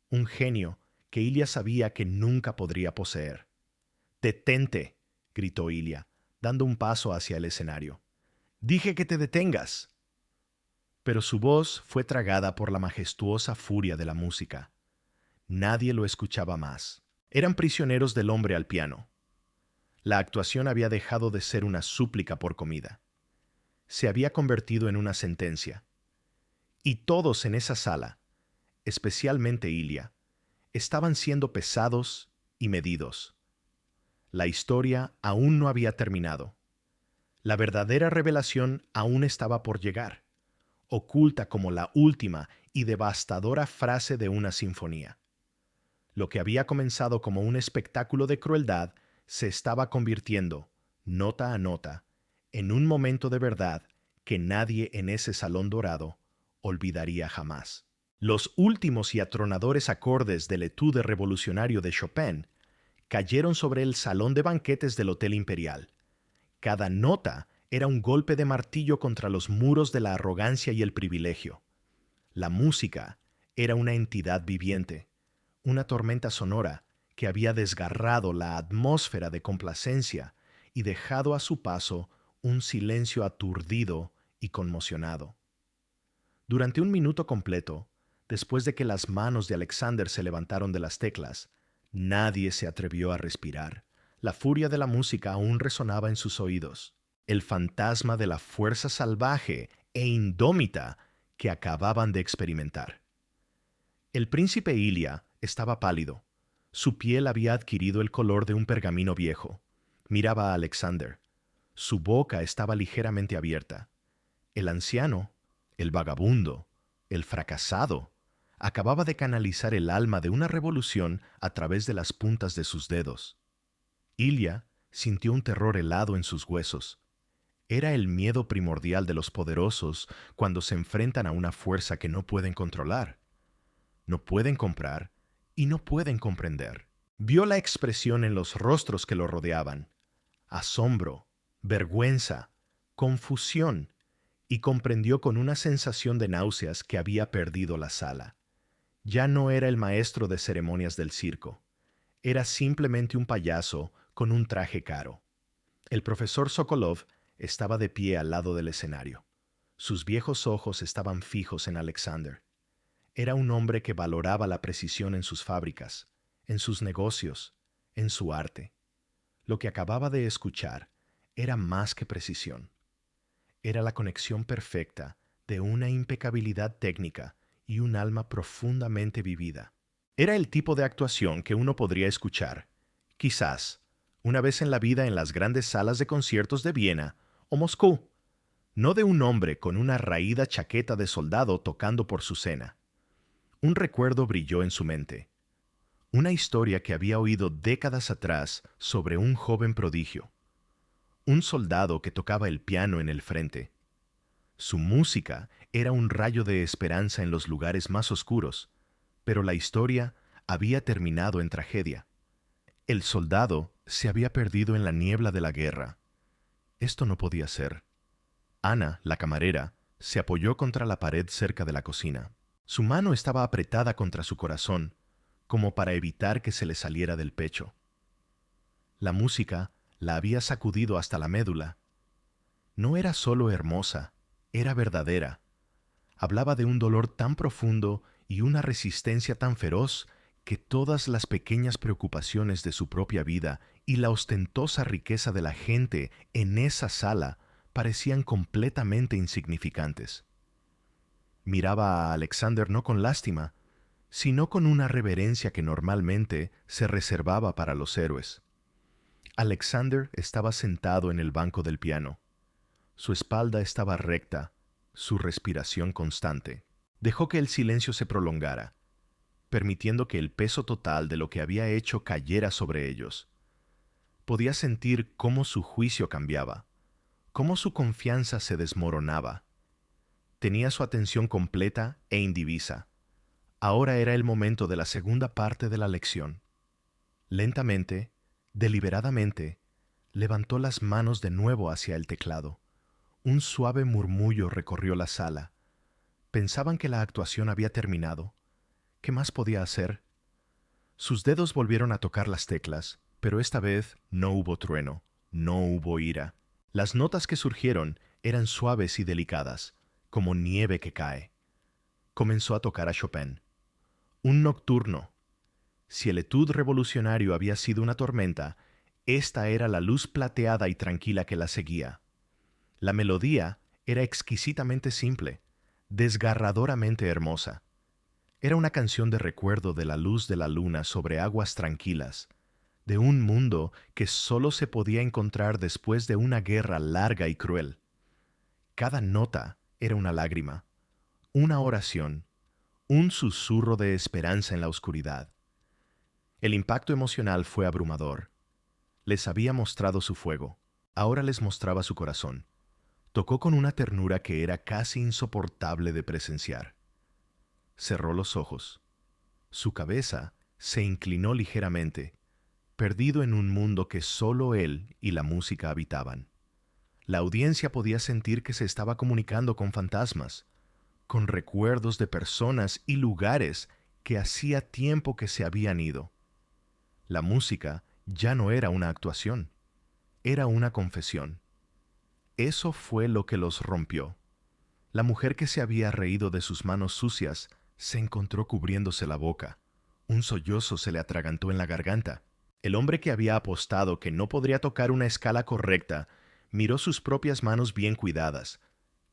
un genio que Ilia sabía que nunca podría poseer. «Detente», gritó Ilia, dando un paso hacia el escenario. «Dije que te detengas». Pero su voz fue tragada por la majestuosa furia de la música. Nadie lo escuchaba más. Eran prisioneros del hombre al piano. La actuación había dejado de ser una súplica por comida. Se había convertido en una sentencia. Y todos en esa sala, especialmente Ilia, estaban siendo pesados y medidos. La historia aún no había terminado. La verdadera revelación aún estaba por llegar, oculta como la última y devastadora frase de una sinfonía. Lo que había comenzado como un espectáculo de crueldad se estaba convirtiendo, nota a nota, en un momento de verdad que nadie en ese salón dorado olvidaría jamás. Los últimos y atronadores acordes del etude revolucionario de Chopin cayeron sobre el salón de banquetes del Hotel Imperial. Cada nota era un golpe de martillo contra los muros de la arrogancia y el privilegio. La música era una entidad viviente, una tormenta sonora que había desgarrado la atmósfera de complacencia y dejado a su paso un silencio aturdido y conmocionado. Durante un minuto completo, después de que las manos de Alexander se levantaron de las teclas, nadie se atrevió a respirar. La furia de la música aún resonaba en sus oídos. El fantasma de la fuerza salvaje e indómita que acababan de experimentar. El príncipe Ilia estaba pálido. Su piel había adquirido el color de un pergamino viejo. Miraba a Alexander. Su boca estaba ligeramente abierta. El anciano, el vagabundo, el fracasado, acababa de canalizar el alma de una revolución a través de las puntas de sus dedos. Ilia sintió un terror helado en sus huesos. Era el miedo primordial de los poderosos cuando se enfrentan a una fuerza que no pueden controlar. No pueden comprar y no pueden comprender. Vio la expresión en los rostros que lo rodeaban: asombro, vergüenza, confusión, y comprendió con una sensación de náuseas que había perdido la sala. Ya no era el maestro de ceremonias del circo. Era simplemente un payaso con un traje caro. El profesor Sokolov estaba de pie al lado del escenario. Sus viejos ojos estaban fijos en Alexander. Era un hombre que valoraba la precisión en sus fábricas, en sus negocios, en su arte. Lo que acababa de escuchar era más que precisión. Era la conexión perfecta de una impecabilidad técnica y un alma profundamente vivida. Era el tipo de actuación que uno podría escuchar, quizás, una vez en la vida en las grandes salas de conciertos de Viena o Moscú, no de un hombre con una raída chaqueta de soldado tocando por su cena. Un recuerdo brilló en su mente. Una historia que había oído décadas atrás sobre un joven prodigio. Un soldado que tocaba el piano en el frente. Su música era un rayo de esperanza en los lugares más oscuros, pero la historia había terminado en tragedia. El soldado se había perdido en la niebla de la guerra. Esto no podía ser. Ana, la camarera, se apoyó contra la pared cerca de la cocina. Su mano estaba apretada contra su corazón, como para evitar que se le saliera del pecho. La música la había sacudido hasta la médula. No era solo hermosa, era verdadera. Hablaba de un dolor tan profundo y una resistencia tan feroz que todas las pequeñas preocupaciones de su propia vida y la ostentosa riqueza de la gente en esa sala parecían completamente insignificantes. Miraba a Alexander no con lástima, sino con una reverencia que normalmente se reservaba para los héroes. Alexander estaba sentado en el banco del piano. Su espalda estaba recta, su respiración constante. Dejó que el silencio se prolongara, permitiendo que el peso total de lo que había hecho cayera sobre ellos. Podía sentir cómo su juicio cambiaba, cómo su confianza se desmoronaba. Tenía su atención completa e indivisa. Ahora era el momento de la segunda parte de la lección. Lentamente, deliberadamente, levantó las manos de nuevo hacia el teclado. Un suave murmullo recorrió la sala. Pensaban que la actuación había terminado. ¿Qué más podía hacer? Sus dedos volvieron a tocar las teclas, Pero esta vez no hubo trueno, no hubo ira. Las notas que surgieron eran suaves y delicadas, como nieve que cae. Comenzó a tocar a Chopin. Un nocturno. Si el etude revolucionario había sido una tormenta, esta era la luz plateada y tranquila que la seguía. La melodía era exquisitamente simple, desgarradoramente hermosa. Era una canción de recuerdo de la luz de la luna sobre aguas tranquilas, de un mundo que solo se podía encontrar después de una guerra larga y cruel. Cada nota era una lágrima, una oración, un susurro de esperanza en la oscuridad. El impacto emocional fue abrumador. Les había mostrado su fuego, ahora les mostraba su corazón. Tocó con una ternura que era casi insoportable de presenciar. Cerró los ojos. Su cabeza se inclinó ligeramente, perdido en un mundo que solo él y la música habitaban. La audiencia podía sentir que se estaba comunicando con fantasmas, con recuerdos de personas y lugares que hacía tiempo que se habían ido. La música ya no era una actuación, era una confesión. Eso fue lo que los rompió. La mujer que se había reído de sus manos sucias se encontró cubriéndose la boca. Un sollozo se le atragantó en la garganta. El hombre que había apostado que no podría tocar una escala correcta miró sus propias manos bien cuidadas,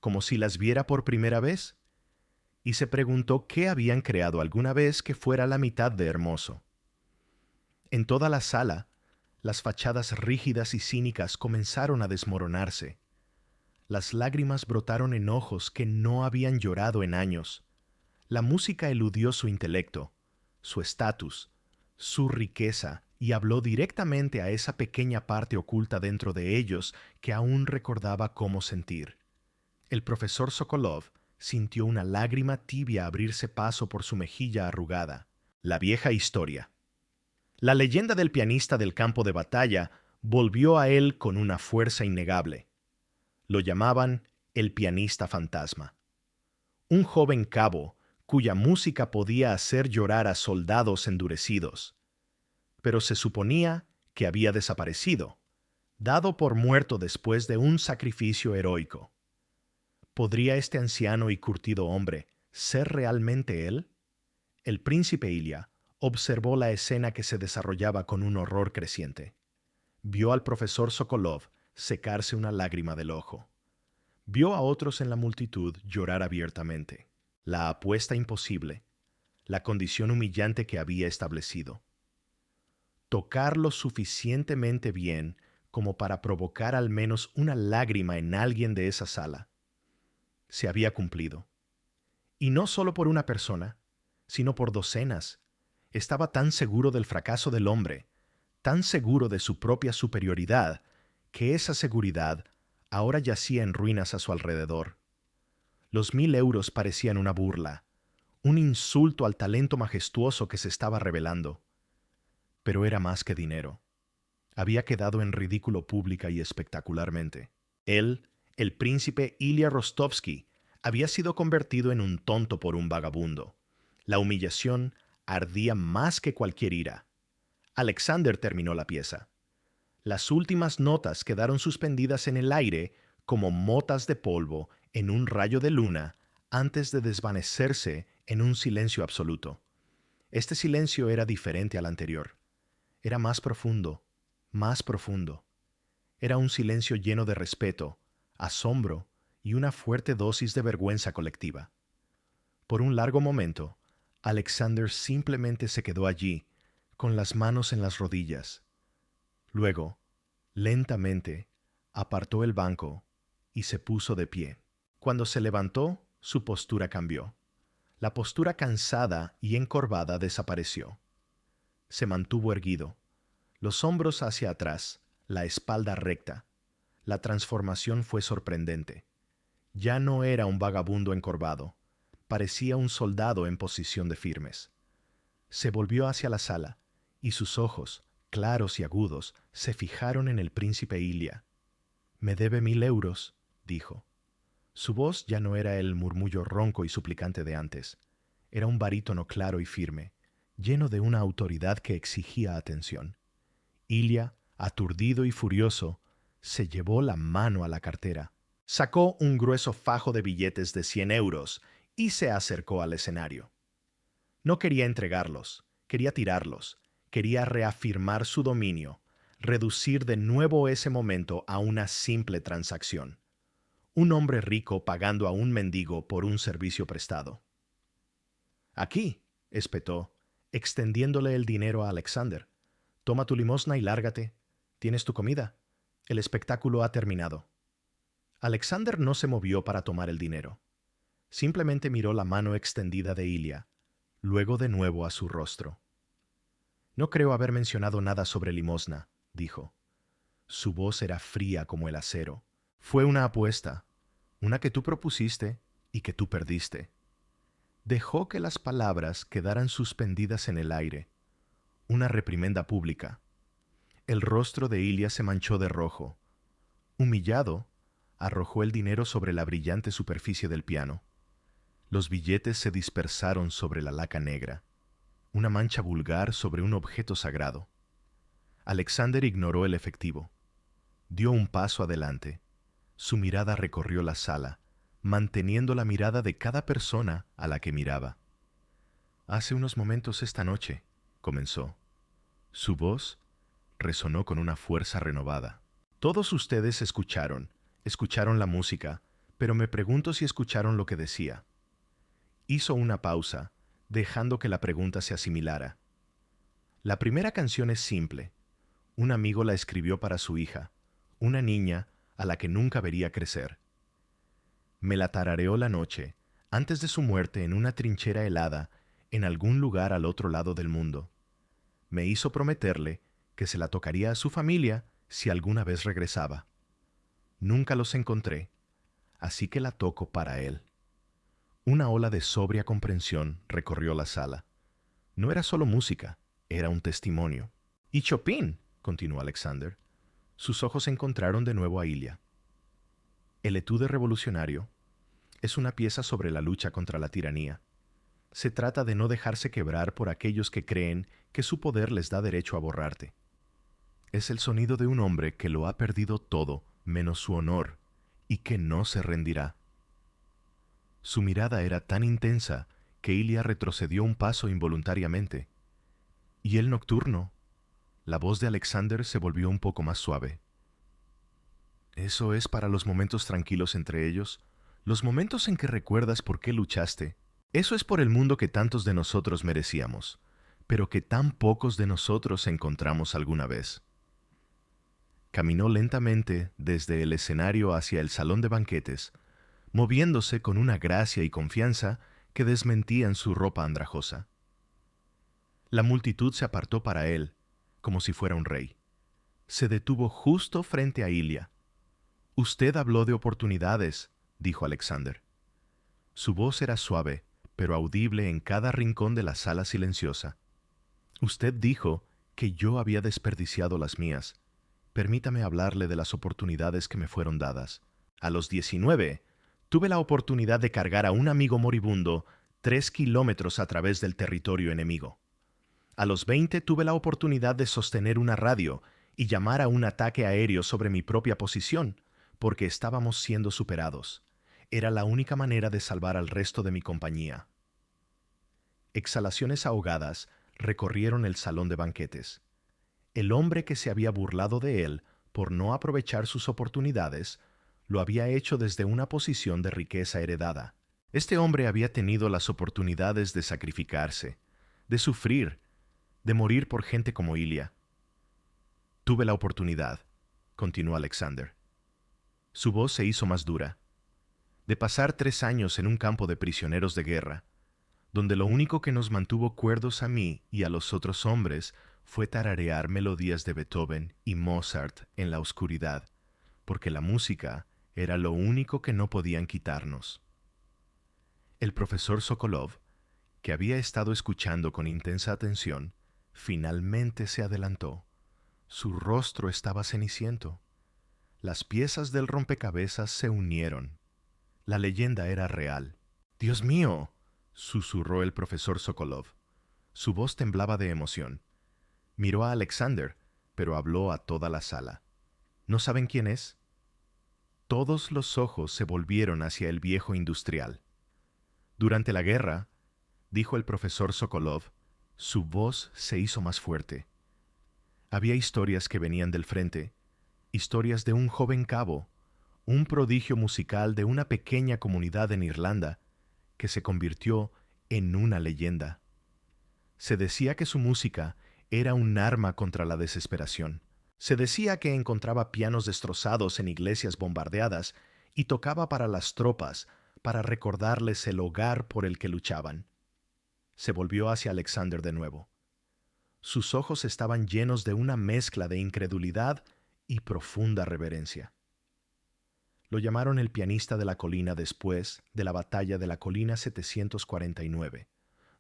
como si las viera por primera vez, y se preguntó qué habían creado alguna vez que fuera la mitad de hermoso. En toda la sala, las fachadas rígidas y cínicas comenzaron a desmoronarse. Las lágrimas brotaron en ojos que no habían llorado en años. La música eludió su intelecto, su estatus, su riqueza, y habló directamente a esa pequeña parte oculta dentro de ellos que aún recordaba cómo sentir. El profesor Sokolov sintió una lágrima tibia abrirse paso por su mejilla arrugada. La vieja historia. La leyenda del pianista del campo de batalla volvió a él con una fuerza innegable. Lo llamaban el pianista fantasma. Un joven cabo cuya música podía hacer llorar a soldados endurecidos. Pero se suponía que había desaparecido, dado por muerto después de un sacrificio heroico. ¿Podría este anciano y curtido hombre ser realmente él? El príncipe Ilya observó la escena que se desarrollaba con un horror creciente. Vio al profesor Sokolov secarse una lágrima del ojo. Vio a otros en la multitud llorar abiertamente. La apuesta imposible, la condición humillante que había establecido. Tocar lo suficientemente bien como para provocar al menos una lágrima en alguien de esa sala. Se había cumplido. Y no solo por una persona, sino por docenas. Estaba tan seguro del fracaso del hombre, tan seguro de su propia superioridad, que esa seguridad ahora yacía en ruinas a su alrededor. Los 1.000 euros parecían una burla, un insulto al talento majestuoso que se estaba revelando. Pero era más que dinero. Había quedado en ridículo pública y espectacularmente. Él, el príncipe Ilya Rostovsky, había sido convertido en un tonto por un vagabundo. La humillación ardía más que cualquier ira. Alexander terminó la pieza. Las últimas notas quedaron suspendidas en el aire como motas de polvo en un rayo de luna antes de desvanecerse en un silencio absoluto. Este silencio era diferente al anterior. Era más profundo, más profundo. Era un silencio lleno de respeto, asombro y una fuerte dosis de vergüenza colectiva. Por un largo momento, Alexander simplemente se quedó allí, con las manos en las rodillas. Luego, lentamente, apartó el banco y se puso de pie. Cuando se levantó, su postura cambió. La postura cansada y encorvada desapareció. Se mantuvo erguido, los hombros hacia atrás, la espalda recta. La transformación fue sorprendente. Ya no era un vagabundo encorvado, parecía un soldado en posición de firmes. Se volvió hacia la sala, y sus ojos, claros y agudos, se fijaron en el príncipe Ilya. «Me debe 1.000 euros», dijo. Su voz ya no era el murmullo ronco y suplicante de antes. Era un barítono claro y firme, lleno de una autoridad que exigía atención. Ilya, aturdido y furioso, se llevó la mano a la cartera. Sacó un grueso fajo de billetes de 100 euros y se acercó al escenario. No quería entregarlos, quería tirarlos, quería reafirmar su dominio, reducir de nuevo ese momento a una simple transacción. Un hombre rico pagando a un mendigo por un servicio prestado. Aquí, espetó, extendiéndole el dinero a Alexander. Toma tu limosna y lárgate. Tienes tu comida. El espectáculo ha terminado. Alexander no se movió para tomar el dinero. Simplemente miró la mano extendida de Ilya, luego de nuevo a su rostro. No creo haber mencionado nada sobre limosna, dijo. Su voz era fría como el acero. Fue una apuesta, una que tú propusiste y que tú perdiste. Dejó que las palabras quedaran suspendidas en el aire. Una reprimenda pública. El rostro de Ilya se manchó de rojo. Humillado, arrojó el dinero sobre la brillante superficie del piano. Los billetes se dispersaron sobre la laca negra, una mancha vulgar sobre un objeto sagrado. Alexander ignoró el efectivo. Dio un paso adelante. Su mirada recorrió la sala, manteniendo la mirada de cada persona a la que miraba. Hace unos momentos esta noche, comenzó. Su voz resonó con una fuerza renovada. Todos ustedes escucharon la música, pero me pregunto si escucharon lo que decía. Hizo una pausa, dejando que la pregunta se asimilara. La primera canción es simple. Un amigo la escribió para su hija, una niña a la que nunca vería crecer. Me la tarareó la noche, antes de su muerte en una trinchera helada, en algún lugar al otro lado del mundo. Me hizo prometerle que se la tocaría a su familia si alguna vez regresaba. Nunca los encontré, así que la toco para él. Una ola de sobria comprensión recorrió la sala. No era solo música, era un testimonio. «¿Y Chopin?», continuó Alexander. Sus ojos encontraron de nuevo a Ilya. El Etude revolucionario es una pieza sobre la lucha contra la tiranía. Se trata de no dejarse quebrar por aquellos que creen que su poder les da derecho a borrarte. Es el sonido de un hombre que lo ha perdido todo menos su honor y que no se rendirá. Su mirada era tan intensa que Ilya retrocedió un paso involuntariamente. ¿Y el nocturno? La voz de Alexander se volvió un poco más suave. Eso es para los momentos tranquilos entre ellos, los momentos en que recuerdas por qué luchaste. Eso es por el mundo que tantos de nosotros merecíamos, pero que tan pocos de nosotros encontramos alguna vez. Caminó lentamente desde el escenario hacia el salón de banquetes, moviéndose con una gracia y confianza que desmentían su ropa andrajosa. La multitud se apartó para él, como si fuera un rey. Se detuvo justo frente a Ilya. «Usted habló de oportunidades», dijo Alexander. Su voz era suave, pero audible en cada rincón de la sala silenciosa. «Usted dijo que yo había desperdiciado las mías. Permítame hablarle de las oportunidades que me fueron dadas. A los 19, tuve la oportunidad de cargar a un amigo moribundo 3 kilómetros a través del territorio enemigo. A los 20 tuve la oportunidad de sostener una radio y llamar a un ataque aéreo sobre mi propia posición, porque estábamos siendo superados. Era la única manera de salvar al resto de mi compañía». Exhalaciones ahogadas recorrieron el salón de banquetes. El hombre que se había burlado de él por no aprovechar sus oportunidades lo había hecho desde una posición de riqueza heredada. Este hombre había tenido las oportunidades de sacrificarse, de sufrir, de morir por gente como Ilya. «Tuve la oportunidad», continuó Alexander. Su voz se hizo más dura. «De pasar 3 años en un campo de prisioneros de guerra, donde lo único que nos mantuvo cuerdos a mí y a los otros hombres fue tararear melodías de Beethoven y Mozart en la oscuridad, porque la música era lo único que no podían quitarnos». El profesor Sokolov, que había estado escuchando con intensa atención, finalmente se adelantó. Su rostro estaba ceniciento. Las piezas del rompecabezas se unieron. La leyenda era real. «¡Dios mío!», susurró el profesor Sokolov. Su voz temblaba de emoción. Miró a Alexander, pero habló a toda la sala. ¿No saben quién es? Todos los ojos se volvieron hacia el viejo industrial. Durante la guerra, dijo el profesor Sokolov, su voz se hizo más fuerte. Había historias que venían del frente, historias de un joven cabo, un prodigio musical de una pequeña comunidad en Irlanda, que se convirtió en una leyenda. Se decía que su música era un arma contra la desesperación. Se decía que encontraba pianos destrozados en iglesias bombardeadas y tocaba para las tropas, para recordarles el hogar por el que luchaban. Se volvió hacia Alexander de nuevo. Sus ojos estaban llenos de una mezcla de incredulidad y profunda reverencia. Lo llamaron el pianista de la colina después de la batalla de la colina 749,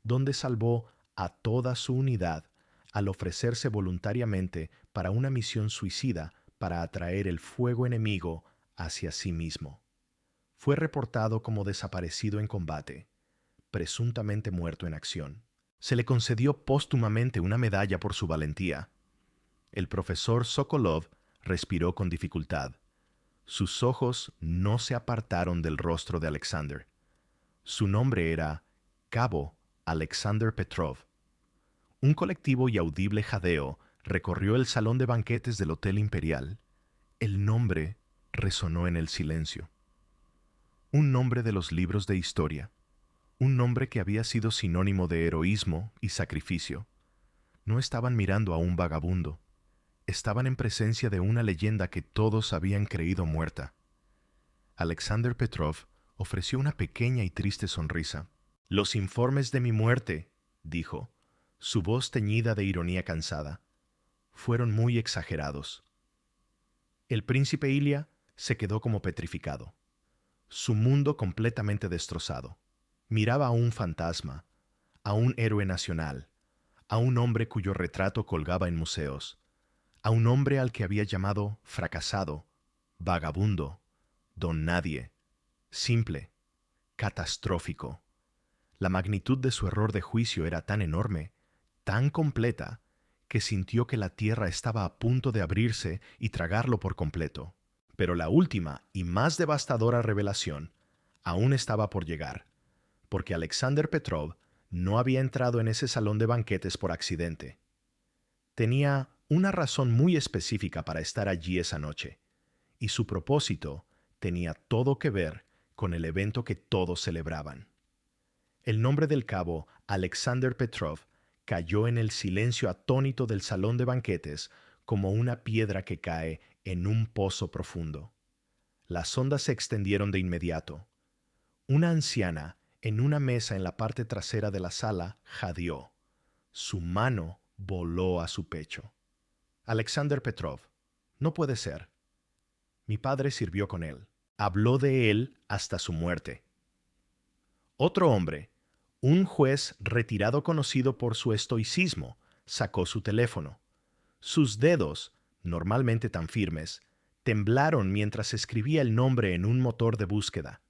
donde salvó a toda su unidad al ofrecerse voluntariamente para una misión suicida para atraer el fuego enemigo hacia sí mismo. Fue reportado como desaparecido en combate, presuntamente muerto en acción. Se le concedió póstumamente una medalla por su valentía. El profesor Sokolov respiró con dificultad. Sus ojos no se apartaron del rostro de Alexander. Su nombre era Cabo Alexander Petrov. Un colectivo y audible jadeo recorrió el salón de banquetes del Hotel Imperial. El nombre resonó en el silencio. Un nombre de los libros de historia. Un nombre que había sido sinónimo de heroísmo y sacrificio. No estaban mirando a un vagabundo. Estaban en presencia de una leyenda que todos habían creído muerta. Alexander Petrov ofreció una pequeña y triste sonrisa. «Los informes de mi muerte», dijo, su voz teñida de ironía cansada, «fueron muy exagerados». El príncipe Ilya se quedó como petrificado. Su mundo completamente destrozado. Miraba a un fantasma, a un héroe nacional, a un hombre cuyo retrato colgaba en museos, a un hombre al que había llamado fracasado, vagabundo, don nadie, simple, catastrófico. La magnitud de su error de juicio era tan enorme, tan completa, que sintió que la tierra estaba a punto de abrirse y tragarlo por completo. Pero la última y más devastadora revelación aún estaba por llegar, porque Alexander Petrov no había entrado en ese salón de banquetes por accidente. Tenía una razón muy específica para estar allí esa noche, y su propósito tenía todo que ver con el evento que todos celebraban. El nombre del cabo Alexander Petrov cayó en el silencio atónito del salón de banquetes como una piedra que cae en un pozo profundo. Las ondas se extendieron de inmediato. Una anciana, en una mesa en la parte trasera de la sala, jadeó. Su mano voló a su pecho. Alexander Petrov. No puede ser. Mi padre sirvió con él. Habló de él hasta su muerte. Otro hombre, un juez retirado conocido por su estoicismo, sacó su teléfono. Sus dedos, normalmente tan firmes, temblaron mientras escribía el nombre en un motor de búsqueda.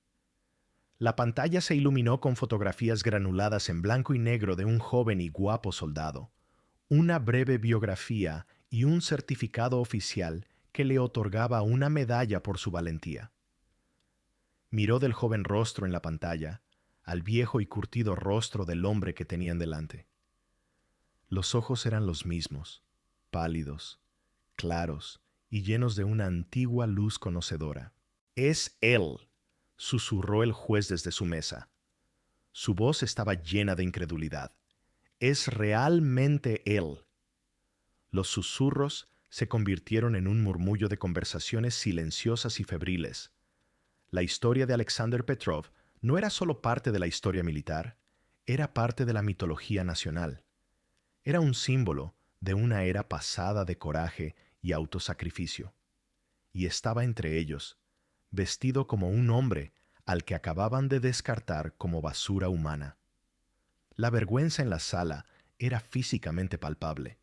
La pantalla se iluminó con fotografías granuladas en blanco y negro de un joven y guapo soldado, una breve biografía y un certificado oficial que le otorgaba una medalla por su valentía. Miró del joven rostro en la pantalla al viejo y curtido rostro del hombre que tenían delante. Los ojos eran los mismos, pálidos, claros y llenos de una antigua luz conocedora. «Es él», susurró el juez desde su mesa. Su voz estaba llena de incredulidad. «Es realmente él». Los susurros se convirtieron en un murmullo de conversaciones silenciosas y febriles. La historia de Alexander Petrov no era solo parte de la historia militar, era parte de la mitología nacional. Era un símbolo de una era pasada de coraje y autosacrificio. Y estaba entre ellos, vestido como un hombre al que acababan de descartar como basura humana. La vergüenza en la sala era físicamente palpable.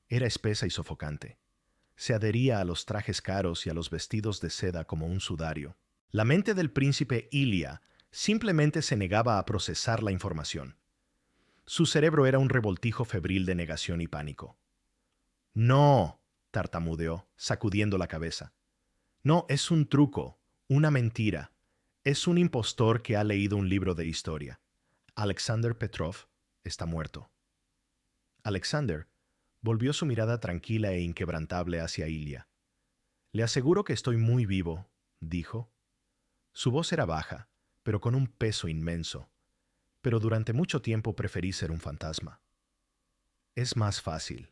Era espesa y sofocante. Se adhería a los trajes caros y a los vestidos de seda como un sudario. La mente del príncipe Ilya simplemente se negaba a procesar la información. Su cerebro era un revoltijo febril de negación y pánico. «No», tartamudeó, sacudiendo la cabeza. No, es un truco, una mentira. Es un impostor que ha leído un libro de historia. Alexander Petrov está muerto. Alexander volvió su mirada tranquila e inquebrantable hacia Ilya. Le aseguro que estoy muy vivo, dijo. Su voz era baja, pero con un peso inmenso. Pero durante mucho tiempo preferí ser un fantasma. Es más fácil.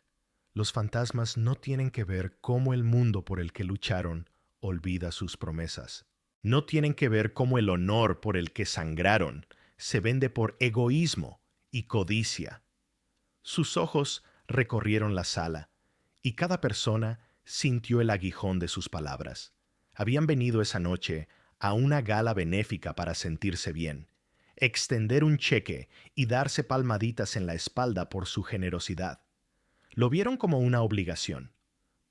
Los fantasmas no tienen que ver cómo el mundo por el que lucharon olvida sus promesas. No tienen que ver cómo el honor por el que sangraron se vende por egoísmo y codicia. Sus ojos recorrieron la sala, y cada persona sintió el aguijón de sus palabras. Habían venido esa noche a una gala benéfica para sentirse bien, extender un cheque y darse palmaditas en la espalda por su generosidad. Lo vieron como una obligación,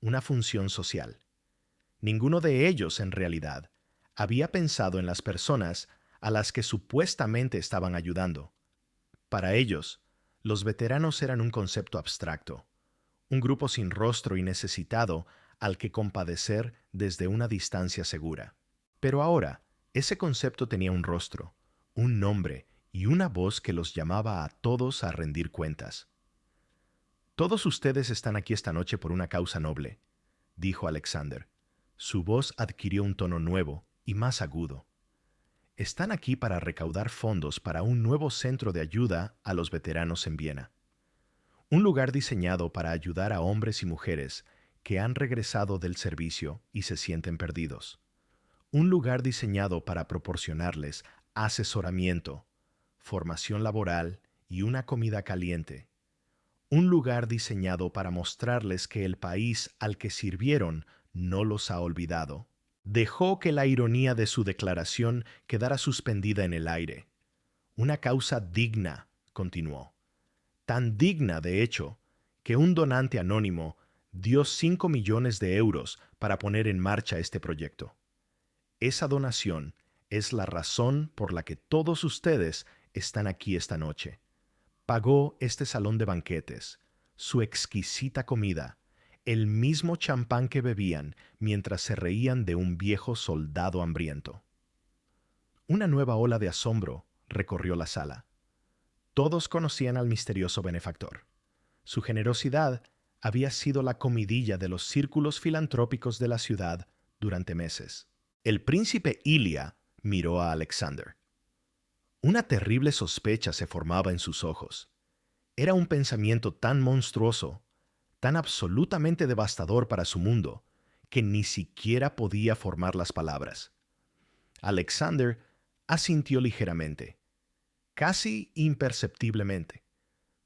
una función social. Ninguno de ellos, en realidad, había pensado en las personas a las que supuestamente estaban ayudando. Para ellos, los veteranos eran un concepto abstracto, un grupo sin rostro y necesitado al que compadecer desde una distancia segura. Pero ahora, ese concepto tenía un rostro, un nombre y una voz que los llamaba a todos a rendir cuentas. Todos ustedes están aquí esta noche por una causa noble, dijo Alexander. Su voz adquirió un tono nuevo y más agudo. Están aquí para recaudar fondos para un nuevo centro de ayuda a los veteranos en Viena. Un lugar diseñado para ayudar a hombres y mujeres que han regresado del servicio y se sienten perdidos. Un lugar diseñado para proporcionarles asesoramiento, formación laboral y una comida caliente. Un lugar diseñado para mostrarles que el país al que sirvieron no los ha olvidado. Dejó que la ironía de su declaración quedara suspendida en el aire. Una causa digna, continuó. Tan digna, de hecho, que un donante anónimo dio 5 millones de euros para poner en marcha este proyecto. Esa donación es la razón por la que todos ustedes están aquí esta noche. Pagó este salón de banquetes, su exquisita comida, el mismo champán que bebían mientras se reían de un viejo soldado hambriento. Una nueva ola de asombro recorrió la sala. Todos conocían al misterioso benefactor. Su generosidad había sido la comidilla de los círculos filantrópicos de la ciudad durante meses. El príncipe Ilya miró a Alexander. Una terrible sospecha se formaba en sus ojos. Era un pensamiento tan monstruoso, tan absolutamente devastador para su mundo, que ni siquiera podía formar las palabras. Alexander asintió ligeramente, casi imperceptiblemente,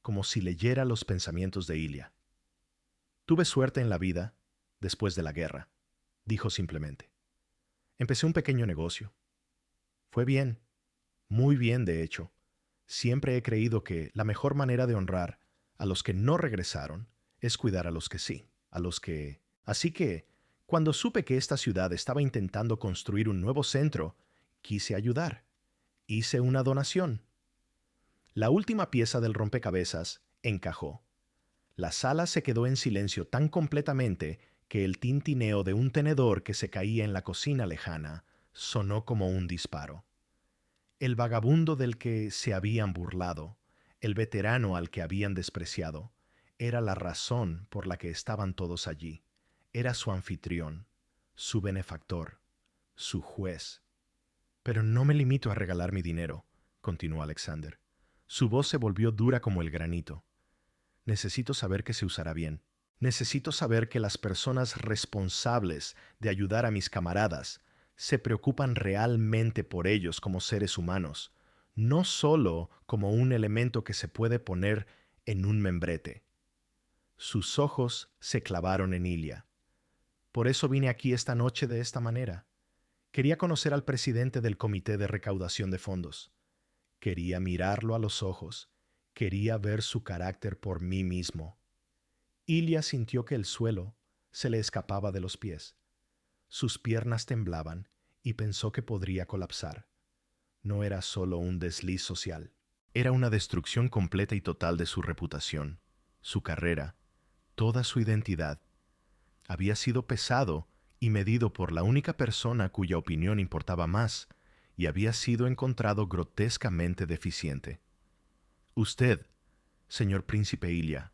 como si leyera los pensamientos de Ilya. Tuve suerte en la vida después de la guerra, dijo simplemente. Empecé un pequeño negocio. Fue bien, muy bien de hecho. Siempre he creído que la mejor manera de honrar a los que no regresaron es cuidar a los que sí, a los que... Así que, cuando supe que esta ciudad estaba intentando construir un nuevo centro, quise ayudar. Hice una donación. La última pieza del rompecabezas encajó. La sala se quedó en silencio tan completamente que el tintineo de un tenedor que se caía en la cocina lejana sonó como un disparo. El vagabundo del que se habían burlado, el veterano al que habían despreciado, era la razón por la que estaban todos allí. Era su anfitrión, su benefactor, su juez. Pero no me limito a regalar mi dinero, continuó Alexander. Su voz se volvió dura como el granito. Necesito saber que se usará bien. Necesito saber que las personas responsables de ayudar a mis camaradas se preocupan realmente por ellos como seres humanos, no solo como un elemento que se puede poner en un membrete. Sus ojos se clavaron en Ilya. Por eso vine aquí esta noche de esta manera. Quería conocer al presidente del Comité de Recaudación de Fondos. Quería mirarlo a los ojos. Quería ver su carácter por mí mismo. Ilya sintió que el suelo se le escapaba de los pies. Sus piernas temblaban y pensó que podría colapsar. No era solo un desliz social. Era una destrucción completa y total de su reputación, su carrera, toda su identidad. había sido pesado y medido por la única persona cuya opinión importaba más, y había sido encontrado grotescamente deficiente. Usted, señor príncipe Ilya,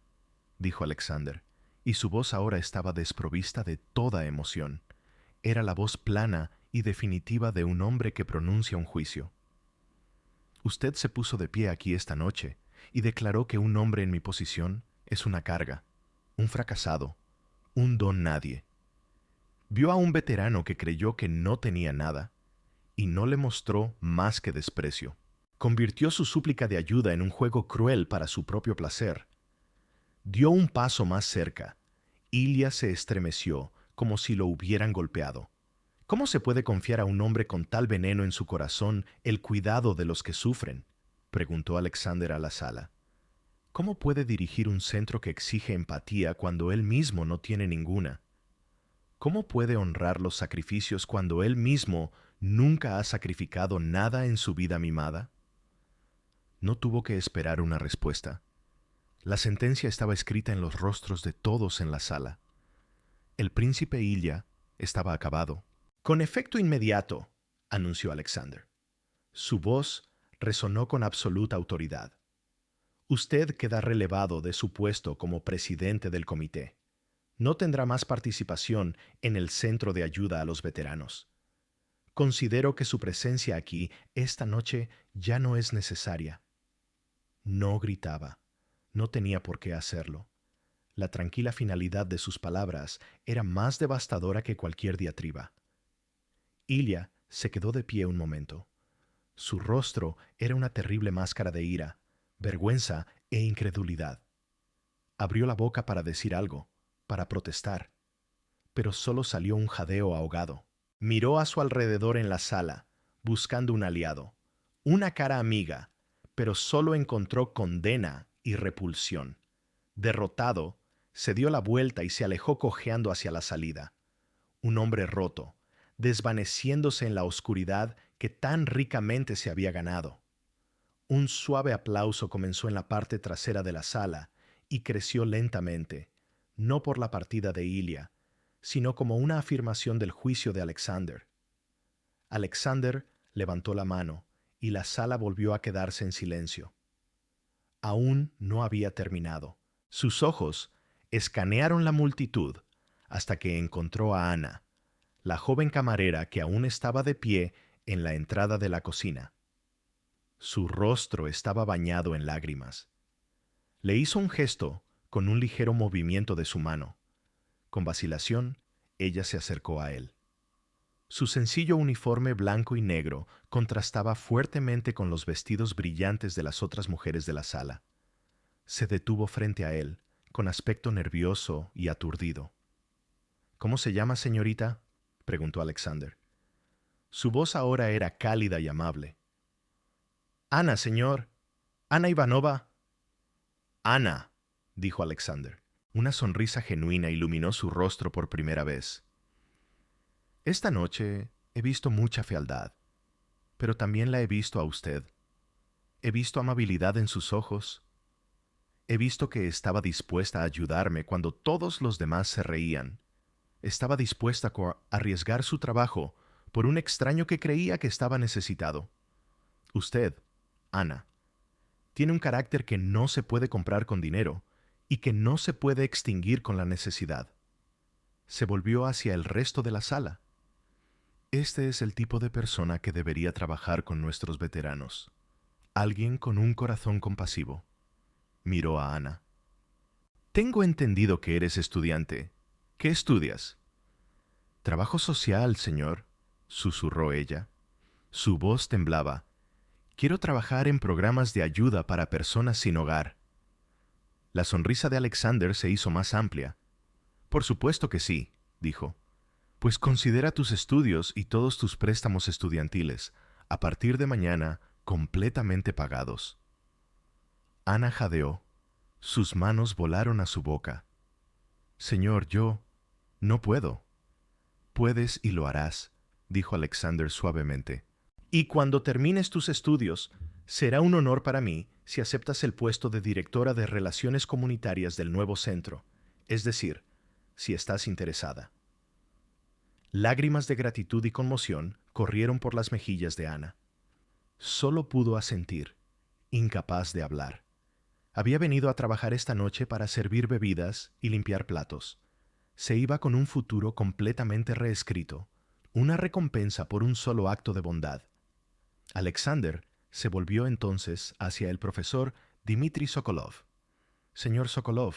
dijo Alexander, y su voz ahora estaba desprovista de toda emoción. Era la voz plana y definitiva de un hombre que pronuncia un juicio. Usted se puso de pie aquí esta noche y declaró que un hombre en mi posición es una carga, un fracasado, un don nadie. Vio a un veterano que creyó que no tenía nada y no le mostró más que desprecio. Convirtió su súplica de ayuda en un juego cruel para su propio placer. Dio un paso más cerca. Ilya se estremeció como si lo hubieran golpeado. ¿Cómo se puede confiar a un hombre con tal veneno en su corazón el cuidado de los que sufren?, preguntó Alexander a la sala. ¿Cómo puede dirigir un centro que exige empatía cuando él mismo no tiene ninguna? ¿Cómo puede honrar los sacrificios cuando él mismo nunca ha sacrificado nada en su vida mimada? No tuvo que esperar una respuesta. La sentencia estaba escrita en los rostros de todos en la sala. El príncipe Ilya estaba acabado. Con efecto inmediato, anunció Alexander. Su voz resonó con absoluta autoridad. Usted queda relevado de su puesto como presidente del comité. No tendrá más participación en el Centro de Ayuda a los Veteranos. Considero que su presencia aquí esta noche ya no es necesaria. No gritaba. No tenía por qué hacerlo. La tranquila finalidad de sus palabras era más devastadora que cualquier diatriba. Ilya se quedó de pie un momento. Su rostro era una terrible máscara de ira, vergüenza e incredulidad. Abrió la boca para decir algo, para protestar, pero solo salió un jadeo ahogado. Miró a su alrededor en la sala, buscando un aliado, una cara amiga, pero solo encontró condena y repulsión. Derrotado, se dio la vuelta y se alejó cojeando hacia la salida. Un hombre roto, desvaneciéndose en la oscuridad que tan ricamente se había ganado. Un suave aplauso comenzó en la parte trasera de la sala y creció lentamente, no por la partida de Ilya, sino como una afirmación del juicio de Alexander. Alexander levantó la mano y la sala volvió a quedarse en silencio. Aún no había terminado. Sus ojos escanearon la multitud hasta que encontró a Ana, la joven camarera que aún estaba de pie en la entrada de la cocina. Su rostro estaba bañado en lágrimas. Le hizo un gesto con un ligero movimiento de su mano. Con vacilación, ella se acercó a él. Su sencillo uniforme blanco y negro contrastaba fuertemente con los vestidos brillantes de las otras mujeres de la sala. Se detuvo frente a él, con aspecto nervioso y aturdido. «¿Cómo se llama, señorita?», preguntó Alexander. Su voz ahora era cálida y amable. «Ana, señor. Ana Ivanova». «Ana», dijo Alexander. Una sonrisa genuina iluminó su rostro por primera vez. «Esta noche he visto mucha fealdad, pero también la he visto a usted. He visto amabilidad en sus ojos. He visto que estaba dispuesta a ayudarme cuando todos los demás se reían. Estaba dispuesta a arriesgar su trabajo por un extraño que creía que estaba necesitado. Usted, Ana, tiene un carácter que no se puede comprar con dinero y que no se puede extinguir con la necesidad». Se volvió hacia el resto de la sala. «Este es el tipo de persona que debería trabajar con nuestros veteranos. Alguien con un corazón compasivo». Miró a Ana. «Tengo entendido que eres estudiante. ¿Qué estudias?». «Trabajo social, señor», susurró ella. Su voz temblaba. «Quiero trabajar en programas de ayuda para personas sin hogar». La sonrisa de Alexander se hizo más amplia. «Por supuesto que sí», dijo. «Pues considera tus estudios y todos tus préstamos estudiantiles, a partir de mañana, completamente pagados». Ana jadeó. Sus manos volaron a su boca. «Señor, yo no puedo». «Puedes y lo harás», dijo Alexander suavemente. «Y cuando termines tus estudios, será un honor para mí si aceptas el puesto de directora de Relaciones Comunitarias del nuevo centro, es decir, si estás interesada. Lágrimas de gratitud y conmoción corrieron por las mejillas de Ana. Solo pudo asentir, incapaz de hablar. Había venido a trabajar esta noche para servir bebidas y limpiar platos. Se iba con un futuro completamente reescrito, una recompensa por un solo acto de bondad. Alexander se volvió entonces hacia el profesor Dmitri Sokolov. «Señor Sokolov»,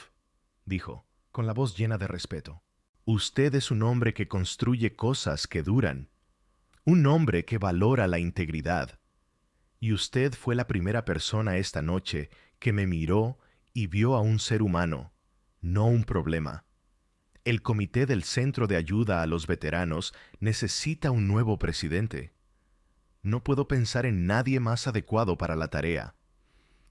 dijo, con la voz llena de respeto, «usted es un hombre que construye cosas que duran, un hombre que valora la integridad. Y usted fue la primera persona esta noche que me miró y vio a un ser humano, no un problema. El Comité del Centro de Ayuda a los Veteranos necesita un nuevo presidente. No puedo pensar en nadie más adecuado para la tarea».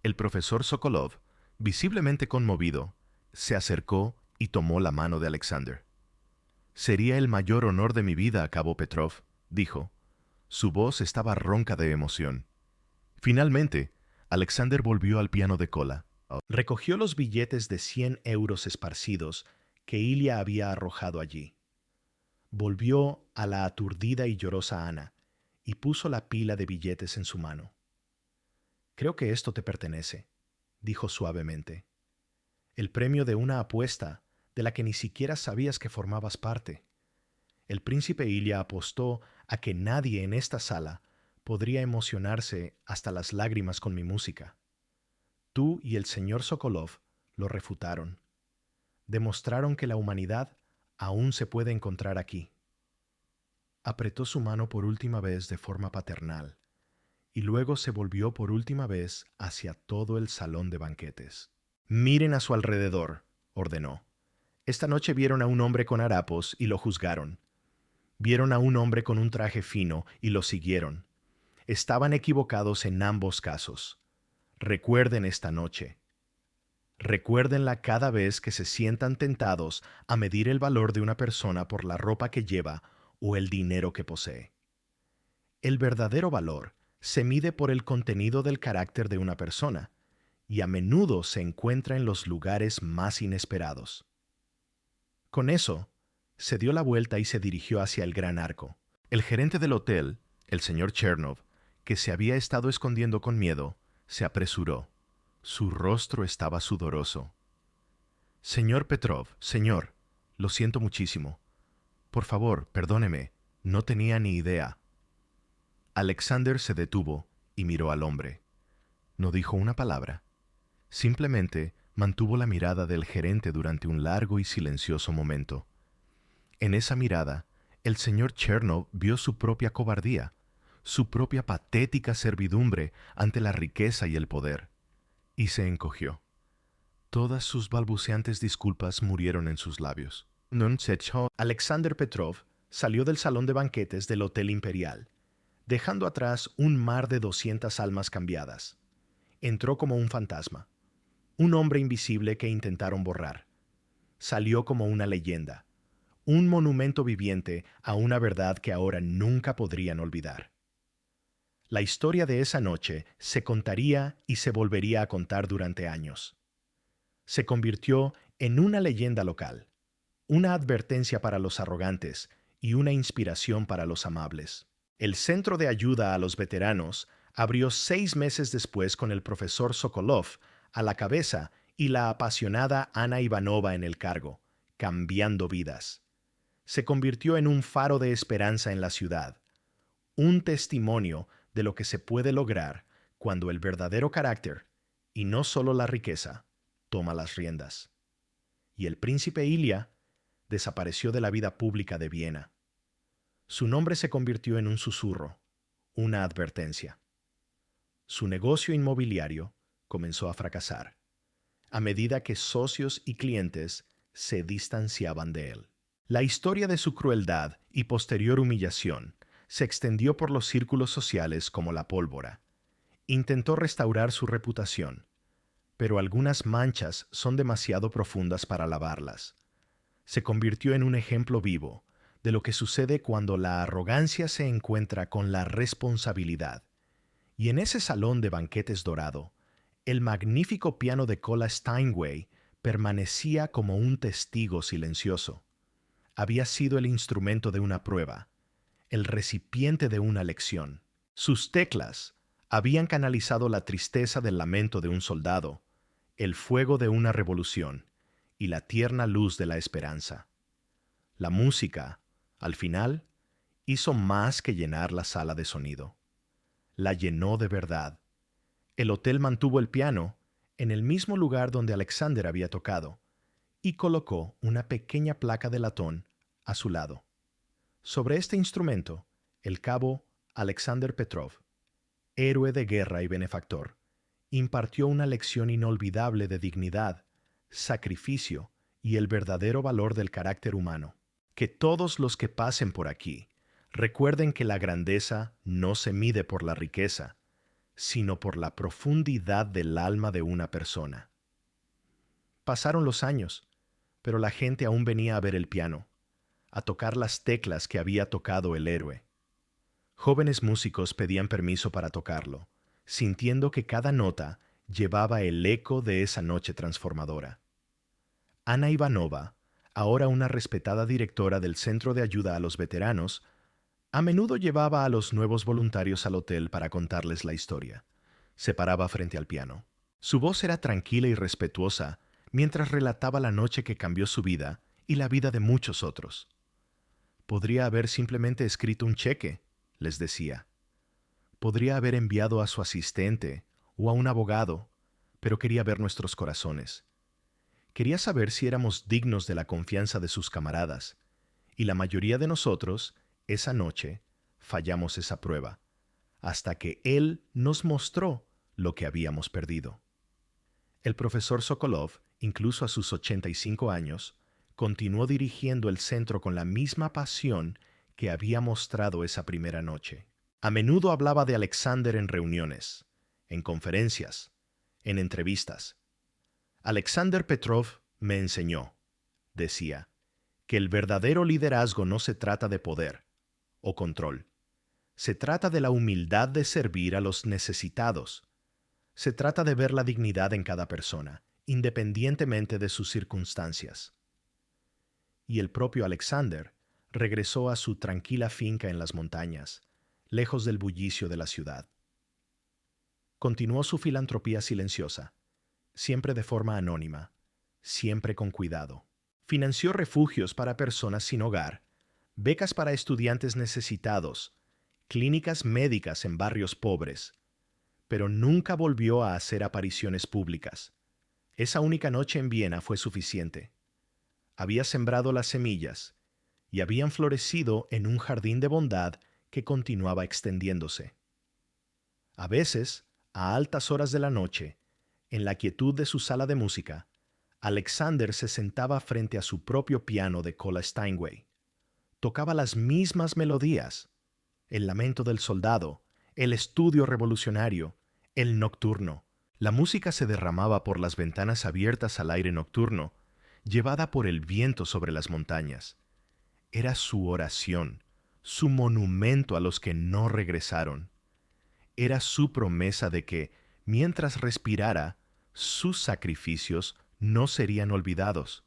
El profesor Sokolov, visiblemente conmovido, se acercó y tomó la mano de Alexander. «Sería el mayor honor de mi vida, Cabo Petrov», dijo. Su voz estaba ronca de emoción. Finalmente, Alexander volvió al piano de cola. Recogió los billetes de 100 euros esparcidos que Ilya había arrojado allí. Volvió a la aturdida y llorosa Ana y puso la pila de billetes en su mano. «Creo que esto te pertenece», dijo suavemente. «El premio de una apuesta de la que ni siquiera sabías que formabas parte. El príncipe Ilya apostó a que nadie en esta sala podría emocionarse hasta las lágrimas con mi música. Tú y el señor Sokolov lo refutaron. Demostraron que la humanidad aún se puede encontrar aquí». Apretó su mano por última vez de forma paternal y luego se volvió por última vez hacia todo el salón de banquetes. «Miren a su alrededor», ordenó. «Esta noche vieron a un hombre con harapos y lo juzgaron. Vieron a un hombre con un traje fino y lo siguieron. Estaban equivocados en ambos casos. Recuerden esta noche. Recuérdenla cada vez que se sientan tentados a medir el valor de una persona por la ropa que lleva o el dinero que posee. El verdadero valor se mide por el contenido del carácter de una persona, y a menudo se encuentra en los lugares más inesperados». Con eso, se dio la vuelta y se dirigió hacia el gran arco. El gerente del hotel, el señor Chernov, que se había estado escondiendo con miedo, se apresuró. Su rostro estaba sudoroso. «Señor Petrov, señor, lo siento muchísimo. Por favor, perdóneme, no tenía ni idea». Alexander se detuvo y miró al hombre. No dijo una palabra. Simplemente mantuvo la mirada del gerente durante un largo y silencioso momento. En esa mirada, el señor Chernov vio su propia cobardía, su propia patética servidumbre ante la riqueza y el poder, y se encogió. Todas sus balbuceantes disculpas murieron en sus labios. Alexander Petrov salió del salón de banquetes del Hotel Imperial, dejando atrás un mar de 200 almas cambiadas. Entró como un fantasma, un hombre invisible que intentaron borrar. Salió como una leyenda, un monumento viviente a una verdad que ahora nunca podrían olvidar. La historia de esa noche se contaría y se volvería a contar durante años. Se convirtió en una leyenda local, una advertencia para los arrogantes y una inspiración para los amables. El Centro de Ayuda a los Veteranos abrió 6 meses después con el profesor Sokolov a la cabeza y la apasionada Ana Ivanova en el cargo, cambiando vidas. Se convirtió en un faro de esperanza en la ciudad, un testimonio de lo que se puede lograr cuando el verdadero carácter, y no solo la riqueza, toma las riendas. Y el príncipe Ilya desapareció de la vida pública de Viena. Su nombre se convirtió en un susurro, una advertencia. Su negocio inmobiliario comenzó a fracasar, a medida que socios y clientes se distanciaban de él. La historia de su crueldad y posterior humillación se extendió por los círculos sociales como la pólvora. Intentó restaurar su reputación, pero algunas manchas son demasiado profundas para lavarlas. Se convirtió en un ejemplo vivo de lo que sucede cuando la arrogancia se encuentra con la responsabilidad. Y en ese salón de banquetes dorado, el magnífico piano de cola Steinway permanecía como un testigo silencioso. Había sido el instrumento de una prueba, el recipiente de una lección. Sus teclas habían canalizado la tristeza del lamento de un soldado, el fuego de una revolución y la tierna luz de la esperanza. La música, al final, hizo más que llenar la sala de sonido. La llenó de verdad. El hotel mantuvo el piano en el mismo lugar donde Alexander había tocado y colocó una pequeña placa de latón a su lado. Sobre este instrumento, el cabo Alexander Petrov, héroe de guerra y benefactor, impartió una lección inolvidable de dignidad, sacrificio y el verdadero valor del carácter humano. Que todos los que pasen por aquí recuerden que la grandeza no se mide por la riqueza, sino por la profundidad del alma de una persona. Pasaron los años, pero la gente aún venía a ver el piano, a tocar las teclas que había tocado el héroe. Jóvenes músicos pedían permiso para tocarlo, sintiendo que cada nota llevaba el eco de esa noche transformadora. Ana Ivanova, ahora una respetada directora del Centro de Ayuda a los Veteranos, a menudo llevaba a los nuevos voluntarios al hotel para contarles la historia. Se paraba frente al piano. Su voz era tranquila y respetuosa mientras relataba la noche que cambió su vida y la vida de muchos otros. Podría haber simplemente escrito un cheque, les decía. Podría haber enviado a su asistente o a un abogado, pero quería ver nuestros corazones. Quería saber si éramos dignos de la confianza de sus camaradas, y la mayoría de nosotros, esa noche, fallamos esa prueba, hasta que él nos mostró lo que habíamos perdido. El profesor Sokolov, incluso a sus 85 años, continuó dirigiendo el centro con la misma pasión que había mostrado esa primera noche. A menudo hablaba de Alexander en reuniones, en conferencias, en entrevistas. Alexander Petrov me enseñó, decía, que el verdadero liderazgo no se trata de poder o control. Se trata de la humildad de servir a los necesitados. Se trata de ver la dignidad en cada persona, independientemente de sus circunstancias. Y el propio Alexander regresó a su tranquila finca en las montañas, lejos del bullicio de la ciudad. Continuó su filantropía silenciosa, siempre de forma anónima, siempre con cuidado. Financió refugios para personas sin hogar, becas para estudiantes necesitados, clínicas médicas en barrios pobres, pero nunca volvió a hacer apariciones públicas. Esa única noche en Viena fue suficiente. Había sembrado las semillas y habían florecido en un jardín de bondad que continuaba extendiéndose. A veces, a altas horas de la noche, en la quietud de su sala de música, Alexander se sentaba frente a su propio piano de cola Steinway. Tocaba las mismas melodías, el lamento del soldado, el estudio revolucionario, el nocturno. La música se derramaba por las ventanas abiertas al aire nocturno, llevada por el viento sobre las montañas. Era su oración, su monumento a los que no regresaron. Era su promesa de que, mientras respirara, sus sacrificios no serían olvidados.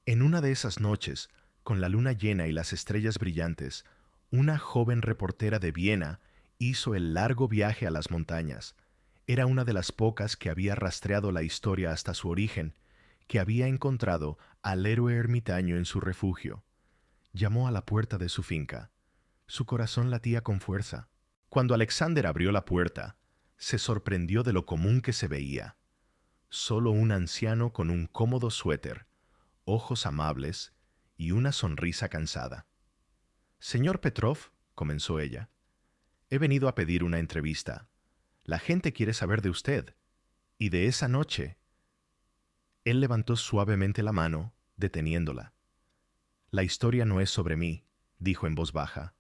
En una de esas noches, con la luna llena y las estrellas brillantes, una joven reportera de Viena hizo el largo viaje a las montañas. Era una de las pocas que había rastreado la historia hasta su origen, que había encontrado al héroe ermitaño en su refugio. Llamó a la puerta de su finca. Su corazón latía con fuerza. Cuando Alexander abrió la puerta, se sorprendió de lo común que se veía. Solo un anciano con un cómodo suéter, ojos amables y una sonrisa cansada. «Señor Petrov», comenzó ella, «he venido a pedir una entrevista. La gente quiere saber de usted. Y de esa noche». Él levantó suavemente la mano, deteniéndola. «La historia no es sobre mí», dijo en voz baja.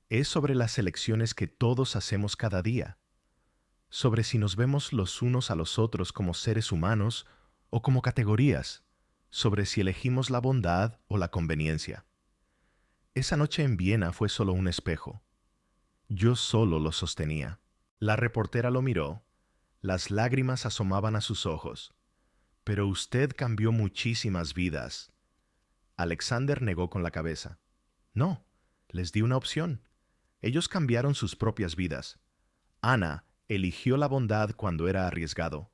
«Es sobre las elecciones que todos hacemos cada día. Sobre si nos vemos los unos a los otros como seres humanos o como categorías. Sobre si elegimos la bondad o la conveniencia. Esa noche en Viena fue solo un espejo. Yo solo lo sostenía». La reportera lo miró. Las lágrimas asomaban a sus ojos. Pero usted cambió muchísimas vidas. Alexander negó con la cabeza. No, les di una opción. Ellos cambiaron sus propias vidas. Ana eligió la bondad cuando era arriesgado.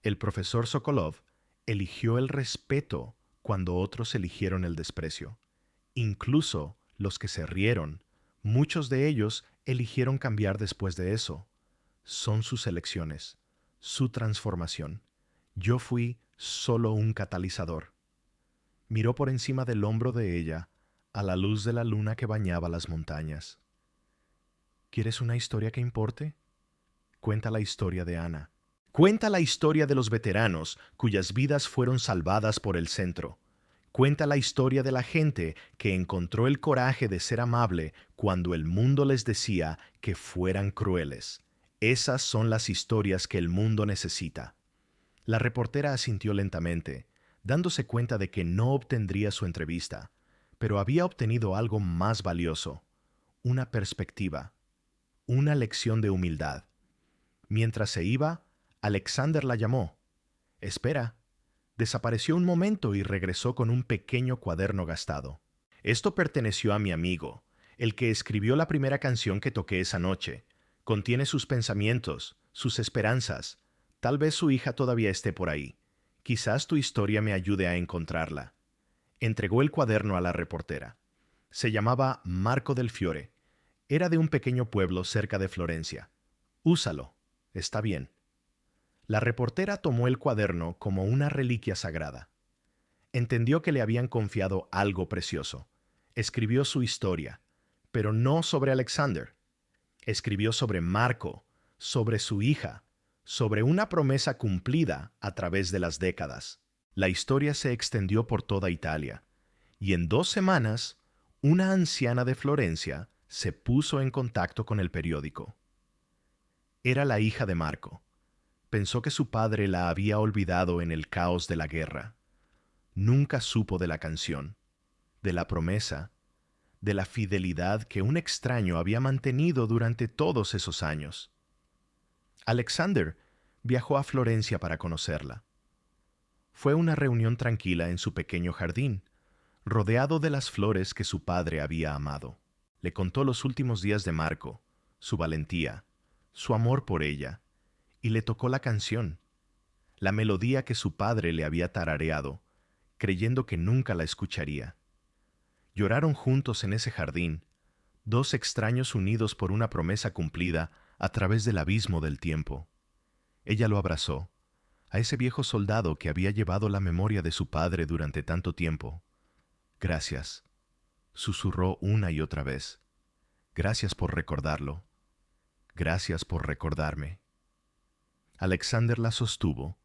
El profesor Sokolov eligió el respeto cuando otros eligieron el desprecio. Incluso los que se rieron, muchos de ellos eligieron cambiar después de eso. Son sus elecciones, su transformación. Yo fui solo un catalizador. Miró por encima del hombro de ella a la luz de la luna que bañaba las montañas. ¿Quieres una historia que importe? Cuenta la historia de Ana. Cuenta la historia de los veteranos cuyas vidas fueron salvadas por el centro. Cuenta la historia de la gente que encontró el coraje de ser amable cuando el mundo les decía que fueran crueles. Esas son las historias que el mundo necesita. La reportera asintió lentamente, dándose cuenta de que no obtendría su entrevista, pero había obtenido algo más valioso: una perspectiva, una lección de humildad. Mientras se iba, Alexander la llamó. «Espera». Desapareció un momento y regresó con un pequeño cuaderno gastado. «Esto perteneció a mi amigo, el que escribió la primera canción que toqué esa noche. Contiene sus pensamientos, sus esperanzas. Tal vez su hija todavía esté por ahí. Quizás tu historia me ayude a encontrarla». Entregó el cuaderno a la reportera. Se llamaba Marco del Fiore. Era de un pequeño pueblo cerca de Florencia. «Úsalo. Está bien». La reportera tomó el cuaderno como una reliquia sagrada. Entendió que le habían confiado algo precioso. Escribió su historia, pero no sobre Alexander. Escribió sobre Marco, sobre su hija, sobre una promesa cumplida a través de las décadas. La historia se extendió por toda Italia, y en 2 semanas, una anciana de Florencia se puso en contacto con el periódico. Era la hija de Marco. Pensó que su padre la había olvidado en el caos de la guerra. Nunca supo de la canción, de la promesa, de la fidelidad que un extraño había mantenido durante todos esos años. Alexander viajó a Florencia para conocerla. Fue una reunión tranquila en su pequeño jardín, rodeado de las flores que su padre había amado. Le contó los últimos días de Marco, su valentía, su amor por ella, y le tocó la canción, la melodía que su padre le había tarareado, creyendo que nunca la escucharía. Lloraron juntos en ese jardín, 2 extraños unidos por una promesa cumplida a través del abismo del tiempo. Ella lo abrazó, a ese viejo soldado que había llevado la memoria de su padre durante tanto tiempo. «Gracias», susurró una y otra vez. «Gracias por recordarlo. Gracias por recordarme». Alexander la sostuvo,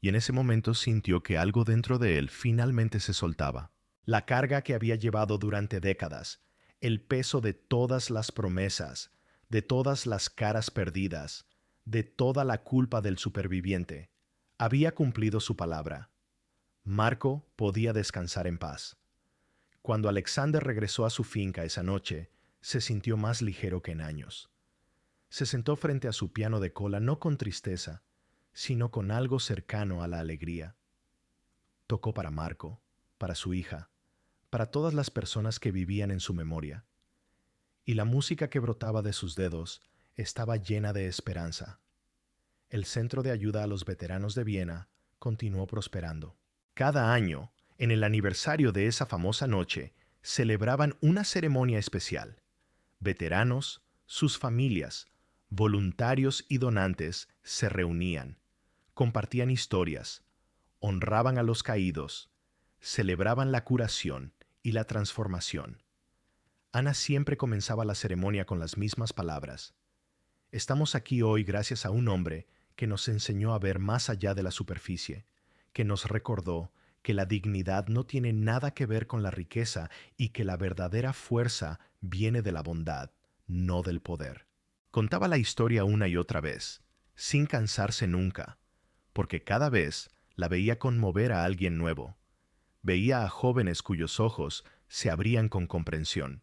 y en ese momento sintió que algo dentro de él finalmente se soltaba. La carga que había llevado durante décadas, el peso de todas las promesas, de todas las caras perdidas, de toda la culpa del superviviente, había cumplido su palabra. Marco podía descansar en paz. Cuando Alexander regresó a su finca esa noche, se sintió más ligero que en años. Se sentó frente a su piano de cola no con tristeza, sino con algo cercano a la alegría. Tocó para Marco, para su hija, para todas las personas que vivían en su memoria. Y la música que brotaba de sus dedos estaba llena de esperanza. El Centro de Ayuda a los Veteranos de Viena continuó prosperando. Cada año, en el aniversario de esa famosa noche, celebraban una ceremonia especial. Veteranos, sus familias, voluntarios y donantes se reunían, compartían historias, honraban a los caídos, celebraban la curación y la transformación. Ana siempre comenzaba la ceremonia con las mismas palabras. Estamos aquí hoy gracias a un hombre que nos enseñó a ver más allá de la superficie, que nos recordó que la dignidad no tiene nada que ver con la riqueza y que la verdadera fuerza viene de la bondad, no del poder. Contaba la historia una y otra vez, sin cansarse nunca, porque cada vez la veía conmover a alguien nuevo. Veía a jóvenes cuyos ojos se abrían con comprensión.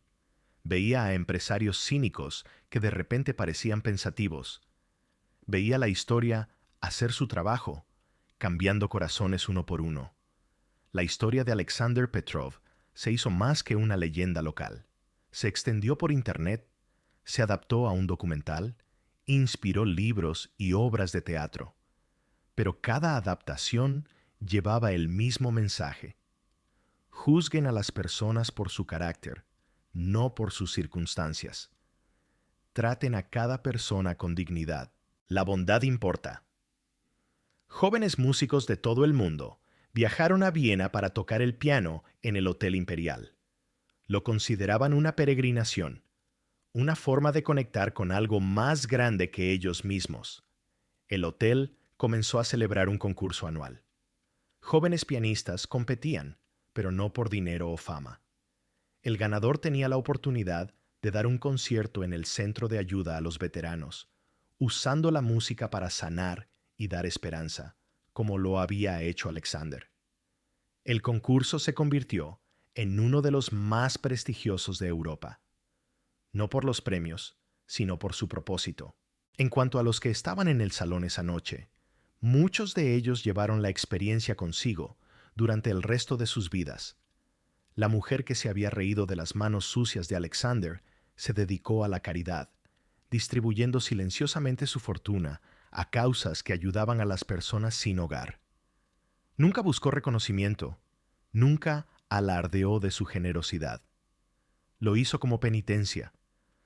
Veía a empresarios cínicos que de repente parecían pensativos. Veía la historia hacer su trabajo, cambiando corazones uno por uno. La historia de Alexander Petrov se hizo más que una leyenda local. Se extendió por Internet, se adaptó a un documental, inspiró libros y obras de teatro. Pero cada adaptación llevaba el mismo mensaje. Juzguen a las personas por su carácter, no por sus circunstancias. Traten a cada persona con dignidad. La bondad importa. Jóvenes músicos de todo el mundo viajaron a Viena para tocar el piano en el Hotel Imperial. Lo consideraban una peregrinación, una forma de conectar con algo más grande que ellos mismos. El hotel comenzó a celebrar un concurso anual. Jóvenes pianistas competían, pero no por dinero o fama. El ganador tenía la oportunidad de dar un concierto en el centro de ayuda a los veteranos, usando la música para sanar y dar esperanza, como lo había hecho Alexander. El concurso se convirtió en uno de los más prestigiosos de Europa, no por los premios, sino por su propósito. En cuanto a los que estaban en el salón esa noche, muchos de ellos llevaron la experiencia consigo durante el resto de sus vidas. La mujer que se había reído de las manos sucias de Alexander se dedicó a la caridad, distribuyendo silenciosamente su fortuna a causas que ayudaban a las personas sin hogar. Nunca buscó reconocimiento, nunca alardeó de su generosidad. Lo hizo como penitencia,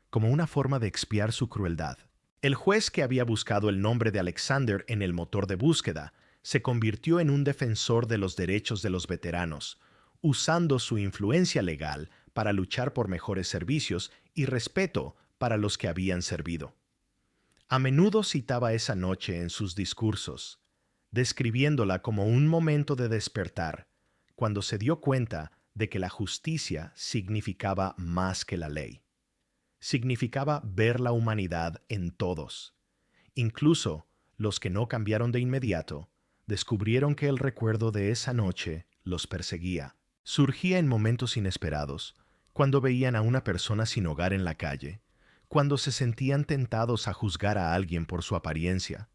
como una forma de expiar su crueldad. El juez que había buscado el nombre de Alexander en el motor de búsqueda se convirtió en un defensor de los derechos de los veteranos, usando su influencia legal para luchar por mejores servicios y respeto para los que habían servido. A menudo citaba esa noche en sus discursos, describiéndola como un momento de despertar, cuando se dio cuenta de que la justicia significaba más que la ley. Significaba ver la humanidad en todos. Incluso los que no cambiaron de inmediato, descubrieron que el recuerdo de esa noche los perseguía. Surgía en momentos inesperados, cuando veían a una persona sin hogar en la calle, cuando se sentían tentados a juzgar a alguien por su apariencia,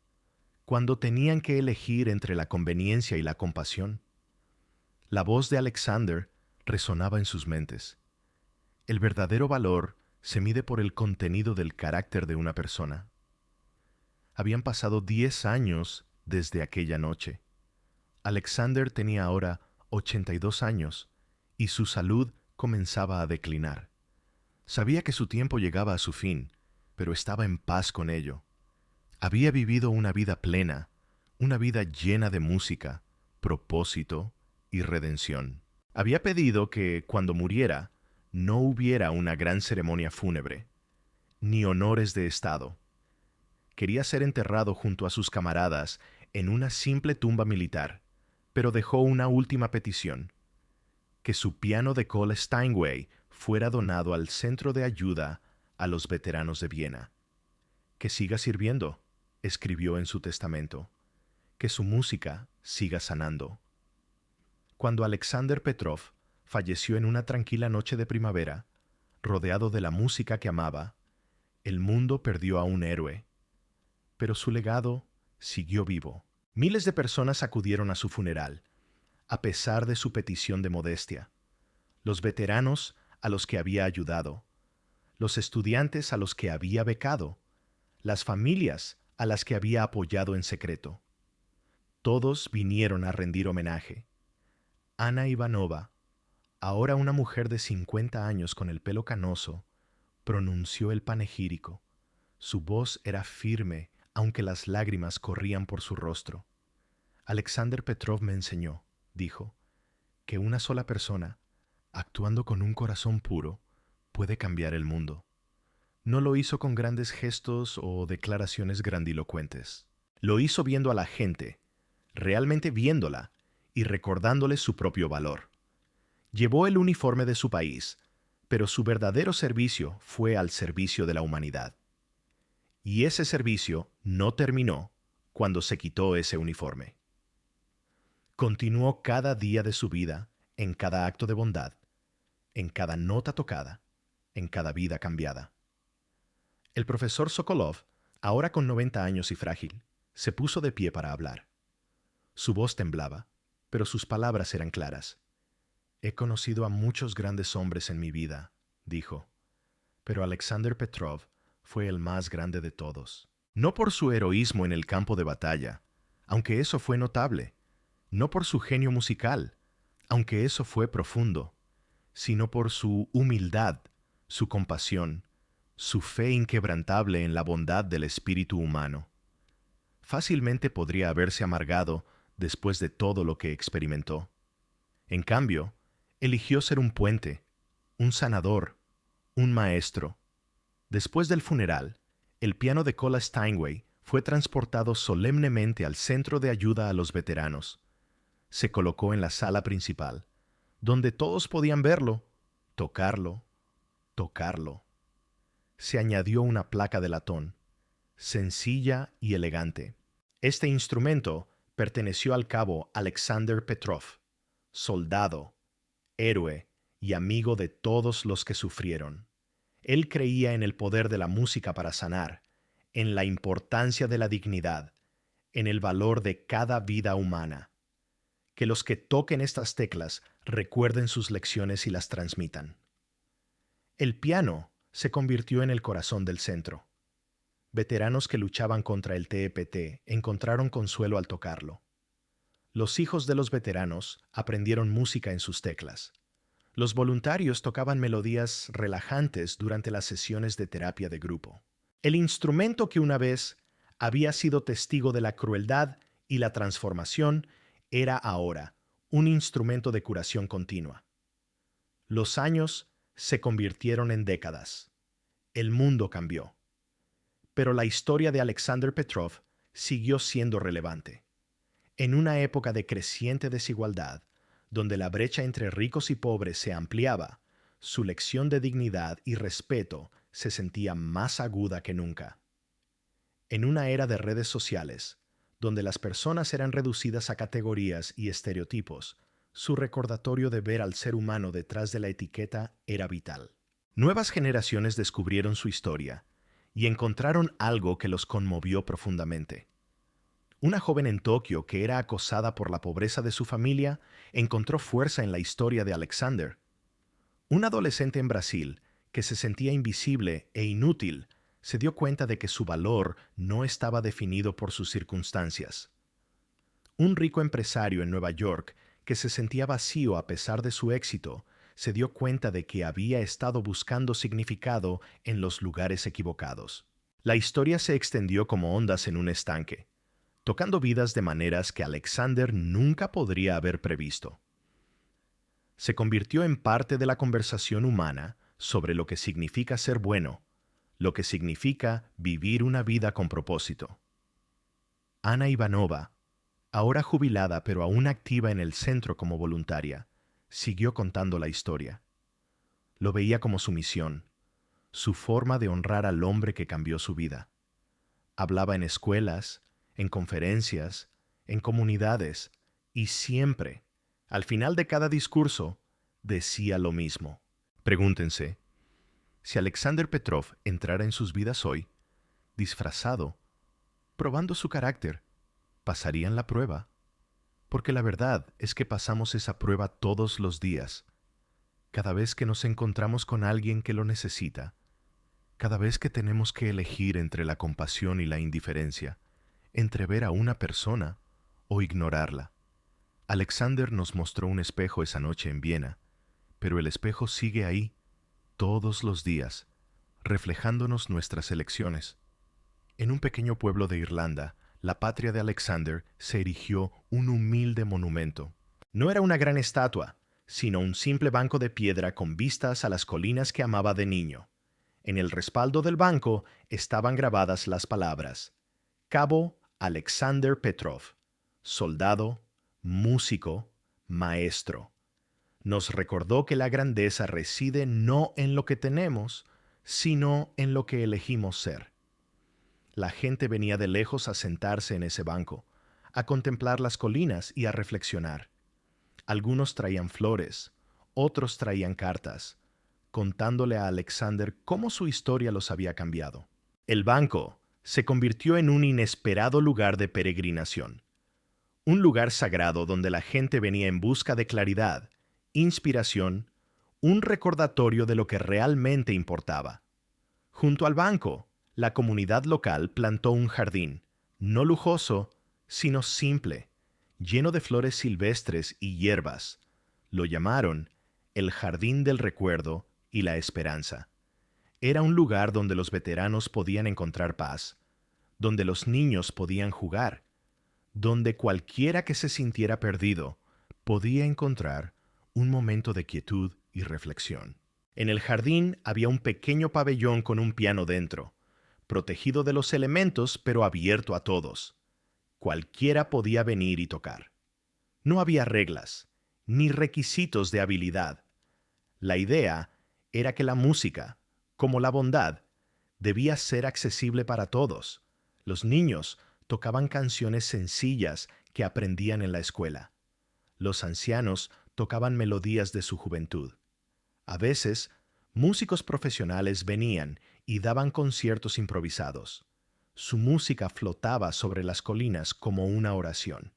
cuando tenían que elegir entre la conveniencia y la compasión. La voz de Alexander resonaba en sus mentes. El verdadero valor se mide por el contenido del carácter de una persona. Habían pasado 10 años desde aquella noche. Alexander tenía ahora 82 años y su salud comenzaba a declinar. Sabía que su tiempo llegaba a su fin, pero estaba en paz con ello. Había vivido una vida plena, una vida llena de música, propósito y redención. Había pedido que, cuando muriera, no hubiera una gran ceremonia fúnebre, ni honores de estado. Quería ser enterrado junto a sus camaradas en una simple tumba militar, pero dejó una última petición: que su piano de Cole Steinway fuera donado al Centro de Ayuda a los Veteranos de Viena. Que siga sirviendo, escribió en su testamento, que su música siga sanando. Cuando Alexander Petrov falleció en una tranquila noche de primavera, rodeado de la música que amaba, el mundo perdió a un héroe, pero su legado siguió vivo. Miles de personas acudieron a su funeral, a pesar de su petición de modestia. Los veteranos a los que había ayudado, los estudiantes a los que había becado, las familias a las que había apoyado en secreto. Todos vinieron a rendir homenaje. Ana Ivanova, ahora una mujer de 50 años con el pelo canoso, pronunció el panegírico. Su voz era firme, aunque las lágrimas corrían por su rostro. Alexander Petrov me enseñó, dijo, que una sola persona, actuando con un corazón puro, puede cambiar el mundo. No lo hizo con grandes gestos o declaraciones grandilocuentes. Lo hizo viendo a la gente, realmente viéndola y recordándole su propio valor. Llevó el uniforme de su país, pero su verdadero servicio fue al servicio de la humanidad. Y ese servicio no terminó cuando se quitó ese uniforme. Continuó cada día de su vida, en cada acto de bondad, en cada nota tocada, en cada vida cambiada. El profesor Sokolov, ahora con 90 años y frágil, se puso de pie para hablar. Su voz temblaba, pero sus palabras eran claras. He conocido a muchos grandes hombres en mi vida, dijo, pero Alexander Petrov fue el más grande de todos. No por su heroísmo en el campo de batalla, aunque eso fue notable, no por su genio musical, aunque eso fue profundo, sino por su humildad, su compasión, su fe inquebrantable en la bondad del espíritu humano. Fácilmente podría haberse amargado después de todo lo que experimentó. En cambio, eligió ser un puente, un sanador, un maestro. Después del funeral, el piano de Cola Steinway fue transportado solemnemente al Centro de Ayuda a los Veteranos. Se colocó en la sala principal, donde todos podían verlo, tocarlo, tocarlo. Se añadió una placa de latón, sencilla y elegante. Este instrumento perteneció al cabo Alexander Petrov, soldado, héroe y amigo de todos los que sufrieron. Él creía en el poder de la música para sanar, en la importancia de la dignidad, en el valor de cada vida humana. Que los que toquen estas teclas recuerden sus lecciones y las transmitan. El piano se convirtió en el corazón del centro. Veteranos que luchaban contra el TEPT encontraron consuelo al tocarlo. Los hijos de los veteranos aprendieron música en sus teclas. Los voluntarios tocaban melodías relajantes durante las sesiones de terapia de grupo. El instrumento que una vez había sido testigo de la crueldad y la transformación era ahora un instrumento de curación continua. Los años se convirtieron en décadas. El mundo cambió. Pero la historia de Alexander Petrov siguió siendo relevante. En una época de creciente desigualdad, donde la brecha entre ricos y pobres se ampliaba, su lección de dignidad y respeto se sentía más aguda que nunca. En una era de redes sociales, donde las personas eran reducidas a categorías y estereotipos, su recordatorio de ver al ser humano detrás de la etiqueta era vital. Nuevas generaciones descubrieron su historia y encontraron algo que los conmovió profundamente. Una joven en Tokio que era acosada por la pobreza de su familia encontró fuerza en la historia de Alexander. Un adolescente en Brasil que se sentía invisible e inútil se dio cuenta de que su valor no estaba definido por sus circunstancias. Un rico empresario en Nueva York que se sentía vacío a pesar de su éxito se dio cuenta de que había estado buscando significado en los lugares equivocados. La historia se extendió como ondas en un estanque, tocando vidas de maneras que Alexander nunca podría haber previsto. Se convirtió en parte de la conversación humana sobre lo que significa ser bueno, lo que significa vivir una vida con propósito. Ana Ivanova, ahora jubilada pero aún activa en el centro como voluntaria, siguió contando la historia. Lo veía como su misión, su forma de honrar al hombre que cambió su vida. Hablaba en escuelas, en conferencias, en comunidades, y siempre, al final de cada discurso, decía lo mismo. Pregúntense, si Alexander Petrov entrara en sus vidas hoy, disfrazado, probando su carácter, ¿pasarían la prueba? Porque la verdad es que pasamos esa prueba todos los días, cada vez que nos encontramos con alguien que lo necesita, cada vez que tenemos que elegir entre la compasión y la indiferencia, entre ver a una persona o ignorarla. Alexander nos mostró un espejo esa noche en Viena, pero el espejo sigue ahí, todos los días, reflejándonos nuestras elecciones. En un pequeño pueblo de Irlanda, la patria de Alexander, se erigió un humilde monumento. No era una gran estatua, sino un simple banco de piedra con vistas a las colinas que amaba de niño. En el respaldo del banco estaban grabadas las palabras: Cabo Alexander Petrov, soldado, músico, maestro. Nos recordó que la grandeza reside no en lo que tenemos, sino en lo que elegimos ser. La gente venía de lejos a sentarse en ese banco, a contemplar las colinas y a reflexionar. Algunos traían flores, otros traían cartas, contándole a Alexander cómo su historia los había cambiado. El banco se convirtió en un inesperado lugar de peregrinación. un lugar sagrado donde la gente venía en busca de claridad, inspiración, un recordatorio de lo que realmente importaba. Junto al banco, la comunidad local plantó un jardín, no lujoso, sino simple, lleno de flores silvestres y hierbas. Lo llamaron el Jardín del Recuerdo y la Esperanza. Era un lugar donde los veteranos podían encontrar paz, donde los niños podían jugar, donde cualquiera que se sintiera perdido podía encontrar un momento de quietud y reflexión. En el jardín había un pequeño pabellón con un piano dentro, protegido de los elementos pero abierto a todos. Cualquiera podía venir y tocar. No había reglas, ni requisitos de habilidad. La idea era que la música, como la bondad, debía ser accesible para todos. Los niños tocaban canciones sencillas que aprendían en la escuela. Los ancianos tocaban melodías de su juventud. A veces, músicos profesionales venían y daban conciertos improvisados. Su música flotaba sobre las colinas como una oración.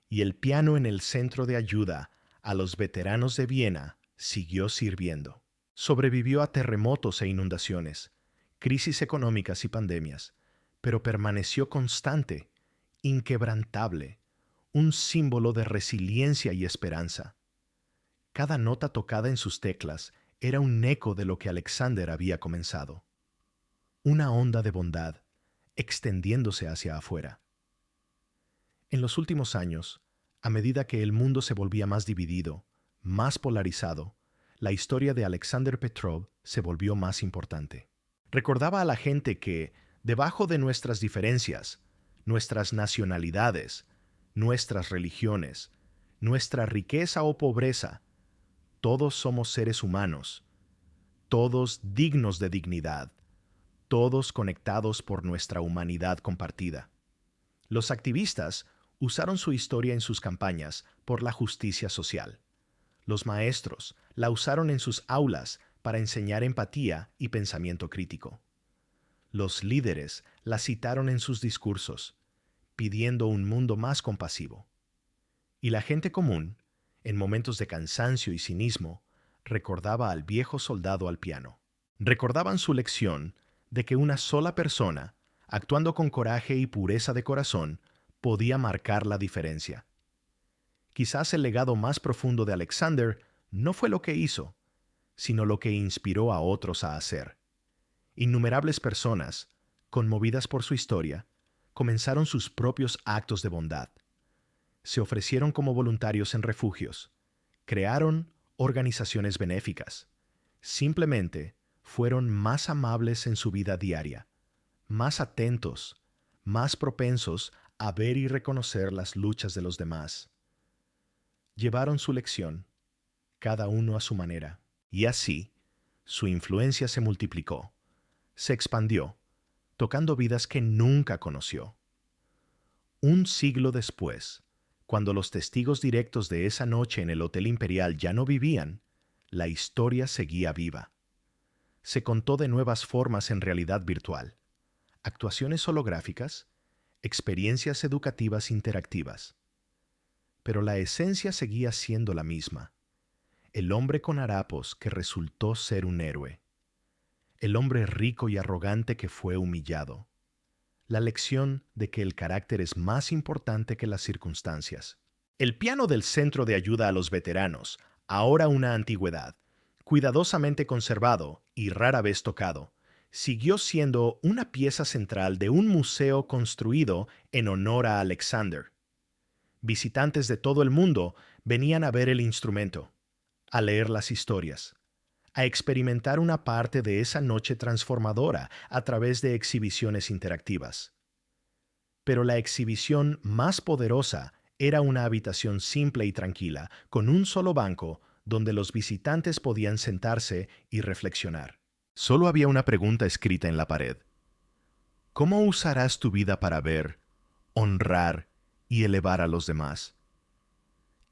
Y el piano en el centro de ayuda a los veteranos de Viena siguió sirviendo. Sobrevivió a terremotos e inundaciones, crisis económicas y pandemias, pero permaneció constante, inquebrantable, un símbolo de resiliencia y esperanza. Cada nota tocada en sus teclas era un eco de lo que Alexander había comenzado. Una onda de bondad, extendiéndose hacia afuera. En los últimos años, a medida que el mundo se volvía más dividido, más polarizado, la historia de Alexander Petrov se volvió más importante. Recordaba a la gente que, debajo de nuestras diferencias, nuestras nacionalidades, nuestras religiones, nuestra riqueza o pobreza, todos somos seres humanos, todos dignos de dignidad, todos conectados por nuestra humanidad compartida. Los activistas usaron su historia en sus campañas por la justicia social. Los maestros la usaron en sus aulas para enseñar empatía y pensamiento crítico. Los líderes la citaron en sus discursos, pidiendo un mundo más compasivo. Y la gente común, en momentos de cansancio y cinismo, recordaba al viejo soldado al piano. Recordaban su lección de que una sola persona, actuando con coraje y pureza de corazón, podía marcar la diferencia. Quizás el legado más profundo de Alexander no fue lo que hizo, sino lo que inspiró a otros a hacer. Innumerables personas, conmovidas por su historia, comenzaron sus propios actos de bondad. Se ofrecieron como voluntarios en refugios, crearon organizaciones benéficas. Simplemente fueron más amables en su vida diaria, más atentos, más propensos a ver y reconocer las luchas de los demás. Llevaron su lección, cada uno a su manera, y así su influencia se multiplicó, se expandió, tocando vidas que nunca conoció. Un siglo después, cuando los testigos directos de esa noche en el Hotel Imperial ya no vivían, la historia seguía viva. Se contó de nuevas formas en realidad virtual, actuaciones holográficas, experiencias educativas interactivas. Pero la esencia seguía siendo la misma. El hombre con harapos que resultó ser un héroe. El hombre rico y arrogante que fue humillado. La lección de que el carácter es más importante que las circunstancias. El piano del Centro de Ayuda a los Veteranos, ahora una antigüedad, cuidadosamente conservado y rara vez tocado, siguió siendo una pieza central de un museo construido en honor a Alexander. Visitantes de todo el mundo venían a ver el instrumento, a leer las historias, a experimentar una parte de esa noche transformadora a través de exhibiciones interactivas. Pero la exhibición más poderosa era una habitación simple y tranquila, con un solo banco donde los visitantes podían sentarse y reflexionar. Solo había una pregunta escrita en la pared. ¿Cómo usarás tu vida para ver, honrar y elevar a los demás?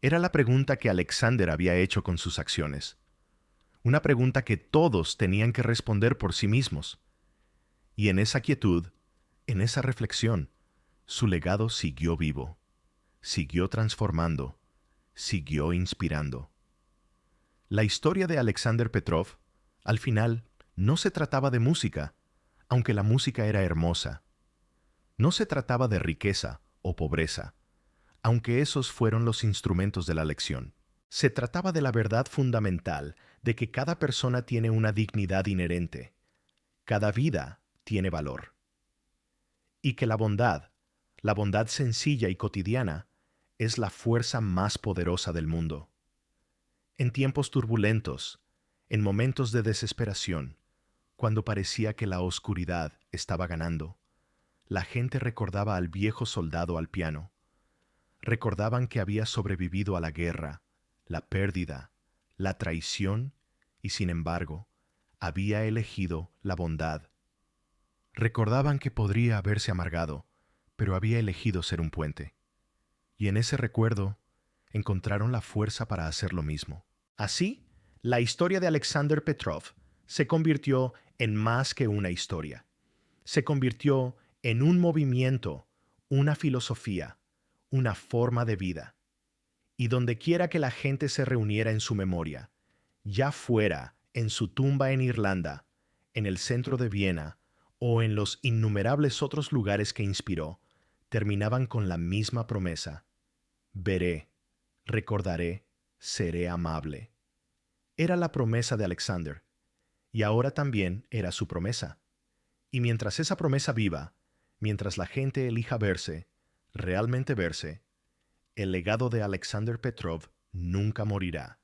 Era la pregunta que Alexander había hecho con sus acciones. Una pregunta que todos tenían que responder por sí mismos. Y en esa quietud, en esa reflexión, su legado siguió vivo. siguió transformando, siguió inspirando. La historia de Alexander Petrov, al final, no se trataba de música, aunque la música era hermosa. No se trataba de riqueza o pobreza, aunque esos fueron los instrumentos de la lección. Se trataba de la verdad fundamental de que cada persona tiene una dignidad inherente, cada vida tiene valor, y que la bondad sencilla y cotidiana, es la fuerza más poderosa del mundo. En tiempos turbulentos, en momentos de desesperación, cuando parecía que la oscuridad estaba ganando, la gente recordaba al viejo soldado al piano. Recordaban que había sobrevivido a la guerra, la pérdida, la traición y, sin embargo, había elegido la bondad. Recordaban que podría haberse amargado, pero había elegido ser un puente. Y en ese recuerdo encontraron la fuerza para hacer lo mismo. Así, la historia de Alexander Petrov se convirtió en más que una historia. Se convirtió en un movimiento, una filosofía, una forma de vida. Y donde quiera que la gente se reuniera en su memoria, ya fuera en su tumba en Irlanda, en el centro de Viena o en los innumerables otros lugares que inspiró, terminaban con la misma promesa: veré, recordaré, seré amable. Era la promesa de Alexander, y ahora también era su promesa. Y mientras esa promesa viva, mientras la gente elija verse, realmente verse, el legado de Alexander Petrov nunca morirá.